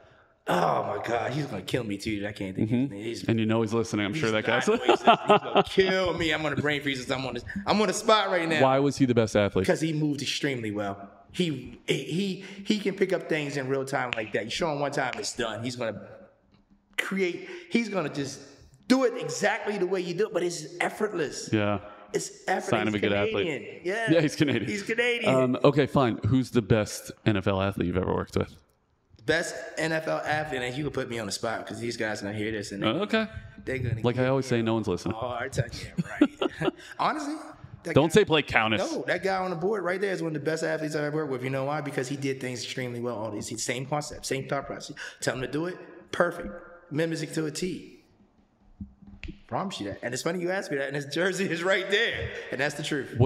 Oh my God, he's gonna kill me too. I can't think of his name. And he's listening. I'm sure that guy's. He's gonna kill me. I'm on the brain freeze. I'm on the spot right now. Why was he the best athlete? Because he moved extremely well. He can pick up things in real time like that. You show him one time, it's done. He's gonna create. He's gonna just do it exactly the way you do it, but it's effortless. Yeah. It's effortless. Sign of a good athlete. Yeah, he's Canadian. He's Canadian. Okay, fine. Who's the best NFL athlete you've ever worked with? Best NFL athlete, and you can put me on the spot because these guys are gonna hear this and okay. They're gonna. Like I always say, no one's listening. Hard time, yeah, right. Honestly, don't say Blake Countess. No, that guy on the board right there is one of the best athletes I've ever worked with. You know why? Because he did things extremely well. All these same concept, same thought process. Tell him to do it, perfect. Mimics to a T. Promise you that. And it's funny you asked me that, and his jersey is right there, and that's the truth.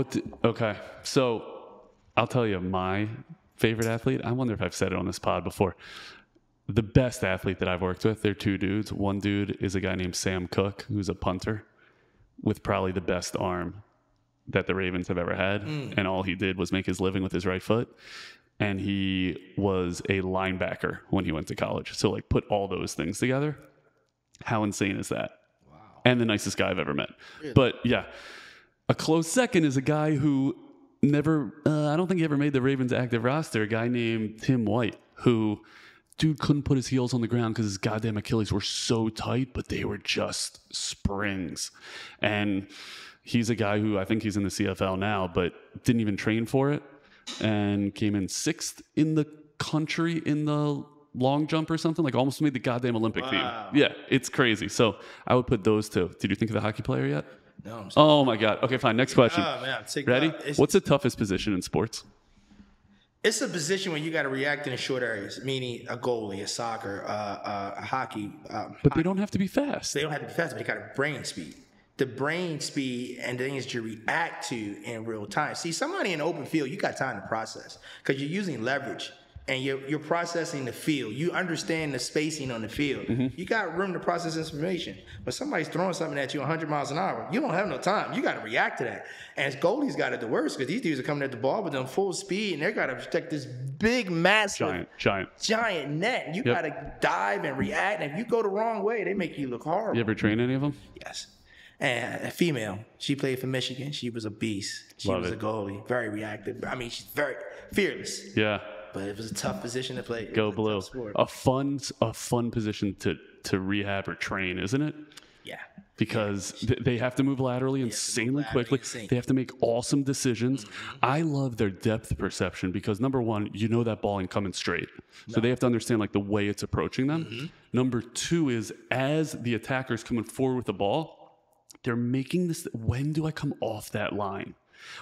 Okay, so I'll tell you my favorite athlete. I wonder if I've said it on this pod before. The best athlete that I've worked with, they're two dudes. One dude is a guy named Sam Cooke, who's a punter with probably the best arm that the Ravens have ever had. And all he did was make his living with his right foot. And he was a linebacker when he went to college. So like put all those things together. How insane is that? Wow. And the nicest guy I've ever met. Really? But yeah, a close second is a guy who I don't think he ever made the Ravens active roster, a guy named Tim White, who dude couldn't put his heels on the ground because his goddamn Achilles were so tight, but they were just springs. And he's a guy who I think he's in the CFL now, but didn't even train for it and came in 6th in the country in the long jump or something, like almost made the goddamn Olympic team. Yeah, it's crazy. So I would put those two. Did you think of the hockey player yet? No. I'm sorry. Oh my God. Okay, fine. Next question. Man, Ready? What's the toughest position in sports? It's a position where you got to react in the short areas, meaning a goalie, a soccer, a hockey. But they don't have to be fast. They don't have to be fast, but they got a brain speed. The brain speed and the things you react to in real time. See, somebody in the open field, you got time to process because you're using leverage and you're processing the field. You understand the spacing on the field. You got room to process information. But somebody's throwing something at you 100 miles an hour. You don't have no time. You got to react to that. And goalies got it the worst because these dudes are coming at the ball with them full speed and they got to protect this big, massive, giant net. You got to dive and react. And if you go the wrong way, they make you look horrible. You ever train any of them? Yes. And a female, she played for Michigan. She was a beast. She was a goalie, very reactive. I mean, she's very fearless. Yeah. But it was a tough position to play. Go blue. A fun position to rehab or train, isn't it? Yeah. Because they have to move laterally insanely quickly. They have to make awesome decisions. I love their depth perception because number one, you know that ball ain't coming straight. So they have to understand like the way it's approaching them. Number two is as the attacker's coming forward with the ball, they're making this, when do I come off that line?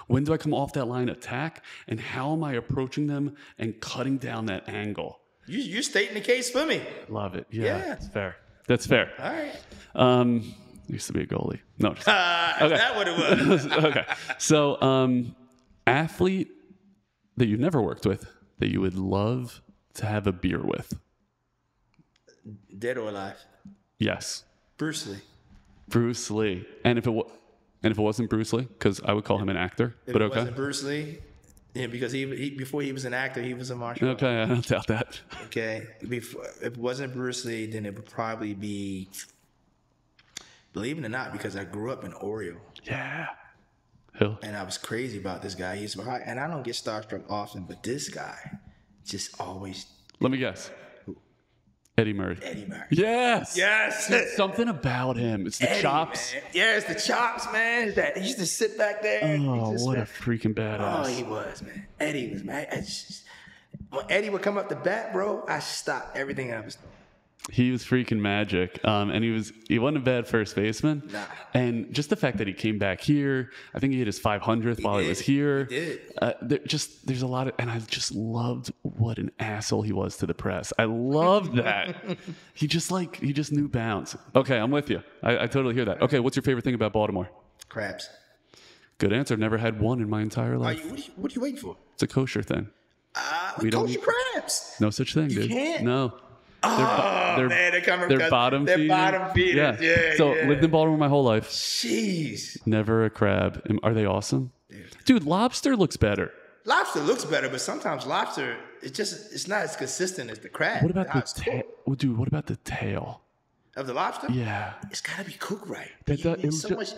When do I come off that line attack? And how am I approaching them and cutting down that angle? You're stating the case for me. Love it. Yeah. That's fair. That's fair. All right. Used to be a goalie. No. Just, okay. Is that what it was? Okay. So, athlete that you've never worked with that you would love to have a beer with? Dead or alive? Yes. Bruce Lee. Bruce Lee. And if it wasn't Bruce Lee, because I would call him an actor, but okay. If it wasn't Bruce Lee, yeah, because he before he was an actor, he was a martial artist. Okay, I don't doubt that. Okay. If it wasn't Bruce Lee, then it would probably be, believe it or not, because I grew up in Oreo. Yeah. And I was crazy about this guy. He's high, and I don't get starstruck often, but this guy just always. Let me guess. Eddie Murray. Yes. It's something about him. It's the chops. Man. Yeah, it's the chops, man. He used to sit back there. Oh, what a freaking badass. Oh, he was, man. Eddie was, man. When Eddie would come up to bat, bro, I stopped everything I was doing. He was freaking magic. And he wasn't a bad first baseman. Nah. And just the fact that he came back here, I think he hit his 500th while he was here. He did. There's a lot of, and I just loved what an asshole he was to the press. I loved that. He just knew bounds. Okay, I'm with you. I totally hear that. Okay, what's your favorite thing about Baltimore? Crabs. Good answer. Never had one in my entire life. What are you waiting for? It's a kosher thing. Kosher crabs. No such thing, dude. You can't? No. Man, they're coming. They're bottom feeders. They're bottom feeders. Yeah. So lived in Baltimore my whole life. Jeez. Never a crab. Are they awesome? Dude, lobster looks better. Lobster looks better, but sometimes lobster it's not as consistent as the crab. What about the tail? Dude, what about the tail of the lobster? Yeah. It's got to be cooked right.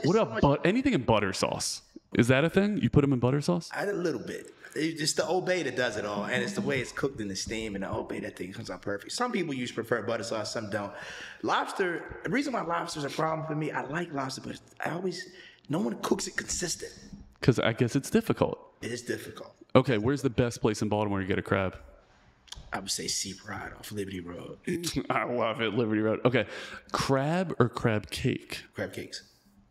What about anything in butter sauce? Is that a thing? You put them in butter sauce? A little bit. It's the Old Bay that does it all, and it's the way it's cooked in the steam and the Old Bay that thing comes out perfect. Some people prefer butter sauce, some don't. Lobster, the reason why lobster's a problem for me, I like lobster, but no one cooks it consistent. Because I guess it's difficult. It is difficult. Okay, where's the best place in Baltimore to get a crab? I would say Sea Pride off Liberty Road. I love it, Liberty Road. Okay, crab or crab cake? Crab cakes.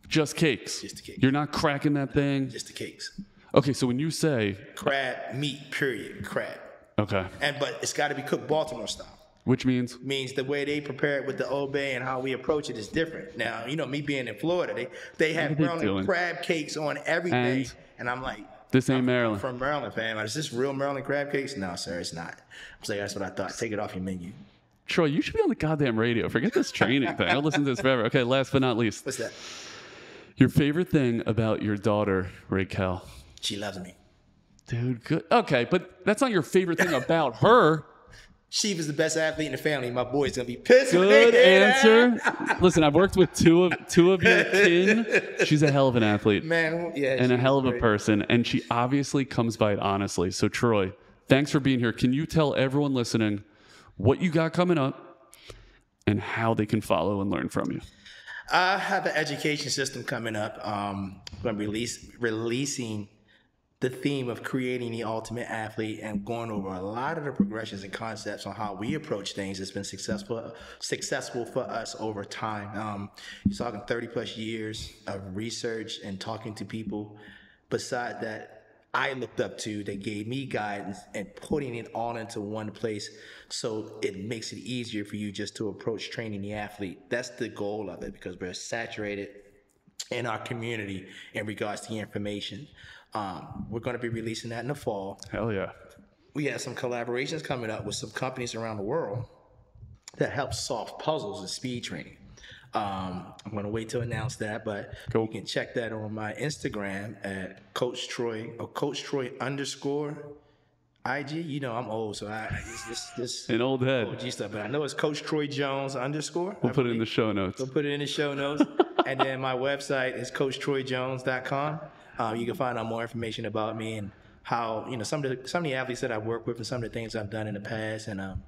Just cakes? Just the cakes. You're not cracking that thing? Just the cakes. Okay, so when you say crab meat, period, crab. Okay. But it's got to be cooked Baltimore style. Which means the way they prepare it with the Old Bay and how we approach it is different. Now, me being in Florida, they have Maryland crab cakes on everything, and I'm like, this ain't Maryland. I'm from Maryland, fam. Is this real Maryland crab cakes? No, sir, it's not. I'm saying that's what I thought. Take it off your menu. Troy, you should be on the goddamn radio. Forget this training thing. I'll listen to this forever. Okay, last but not least. What's that? Your favorite thing about your daughter, Raquel? She loves me. Dude, good. Okay, but that's not your favorite thing about her. She was the best athlete in the family. My boy's gonna be pissed. Good answer. Listen, I've worked with two of your kin. She's a hell of an athlete, man. Yeah, and a hell of a person, and she obviously comes by it honestly. So, Troy, thanks for being here. Can you tell everyone listening what you got coming up, and how they can follow and learn from you. I have an education system coming up. I'm going to be releasing the theme of creating the ultimate athlete and going over a lot of the progressions and concepts on how we approach things that's been successful for us over time. You're talking 30 plus years of research and talking to people beside that I looked up to that gave me guidance and putting it all into one place so it makes it easier for you just to approach training the athlete. That's the goal of it, because we're saturated in our community in regards to the information. We're going to be releasing that in the fall. Hell yeah. We have some collaborations coming up with some companies around the world that help solve puzzles in speed training. I'm going to wait to announce that, but cool. You can check that on my Instagram at Coach Troy or Coach Troy _ IG. You know I'm old, so this an old head. OG stuff, but I know it's Coach Troy Jones _ We'll put it in the show notes. We'll put it in the show notes. And then my website is CoachTroyJones.com. You can find out more information about me and how, some of the athletes that I work with and some of the things I've done in the past. And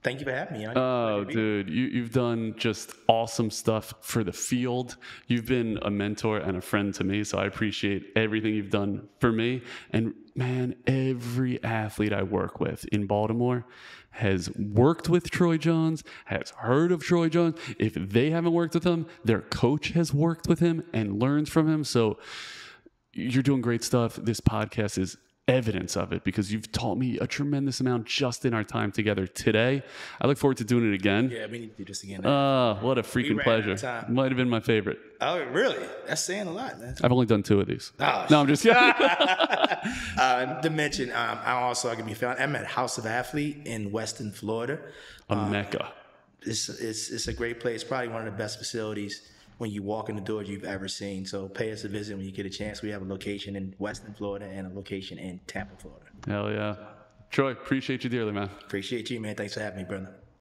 thank you for having me. Oh, dude, you've done just awesome stuff for the field. You've been a mentor and a friend to me, so I appreciate everything you've done for me. And man, every athlete I work with in Baltimore has worked with Troy Jones, has heard of Troy Jones. If they haven't worked with him, their coach has worked with him and learns from him. So you're doing great stuff. This podcast is evidence of it, because you've taught me a tremendous amount just in our time together today. I look forward to doing it again. Yeah, we need to do this again. What a freaking pleasure. Might have been my favorite. Oh, really? That's saying a lot, man. I've only done 2 of these. Oh, no, I'm just kidding. To mention, I can be found. I'm at House of Athlete in Weston, Florida. A mecca. It's a great place. Probably one of the best facilities when you walk in the door you've ever seen. So pay us a visit when you get a chance. We have a location in Weston, Florida, and a location in Tampa, Florida. Hell yeah. Troy, appreciate you dearly, man. Appreciate you, man. Thanks for having me, brother.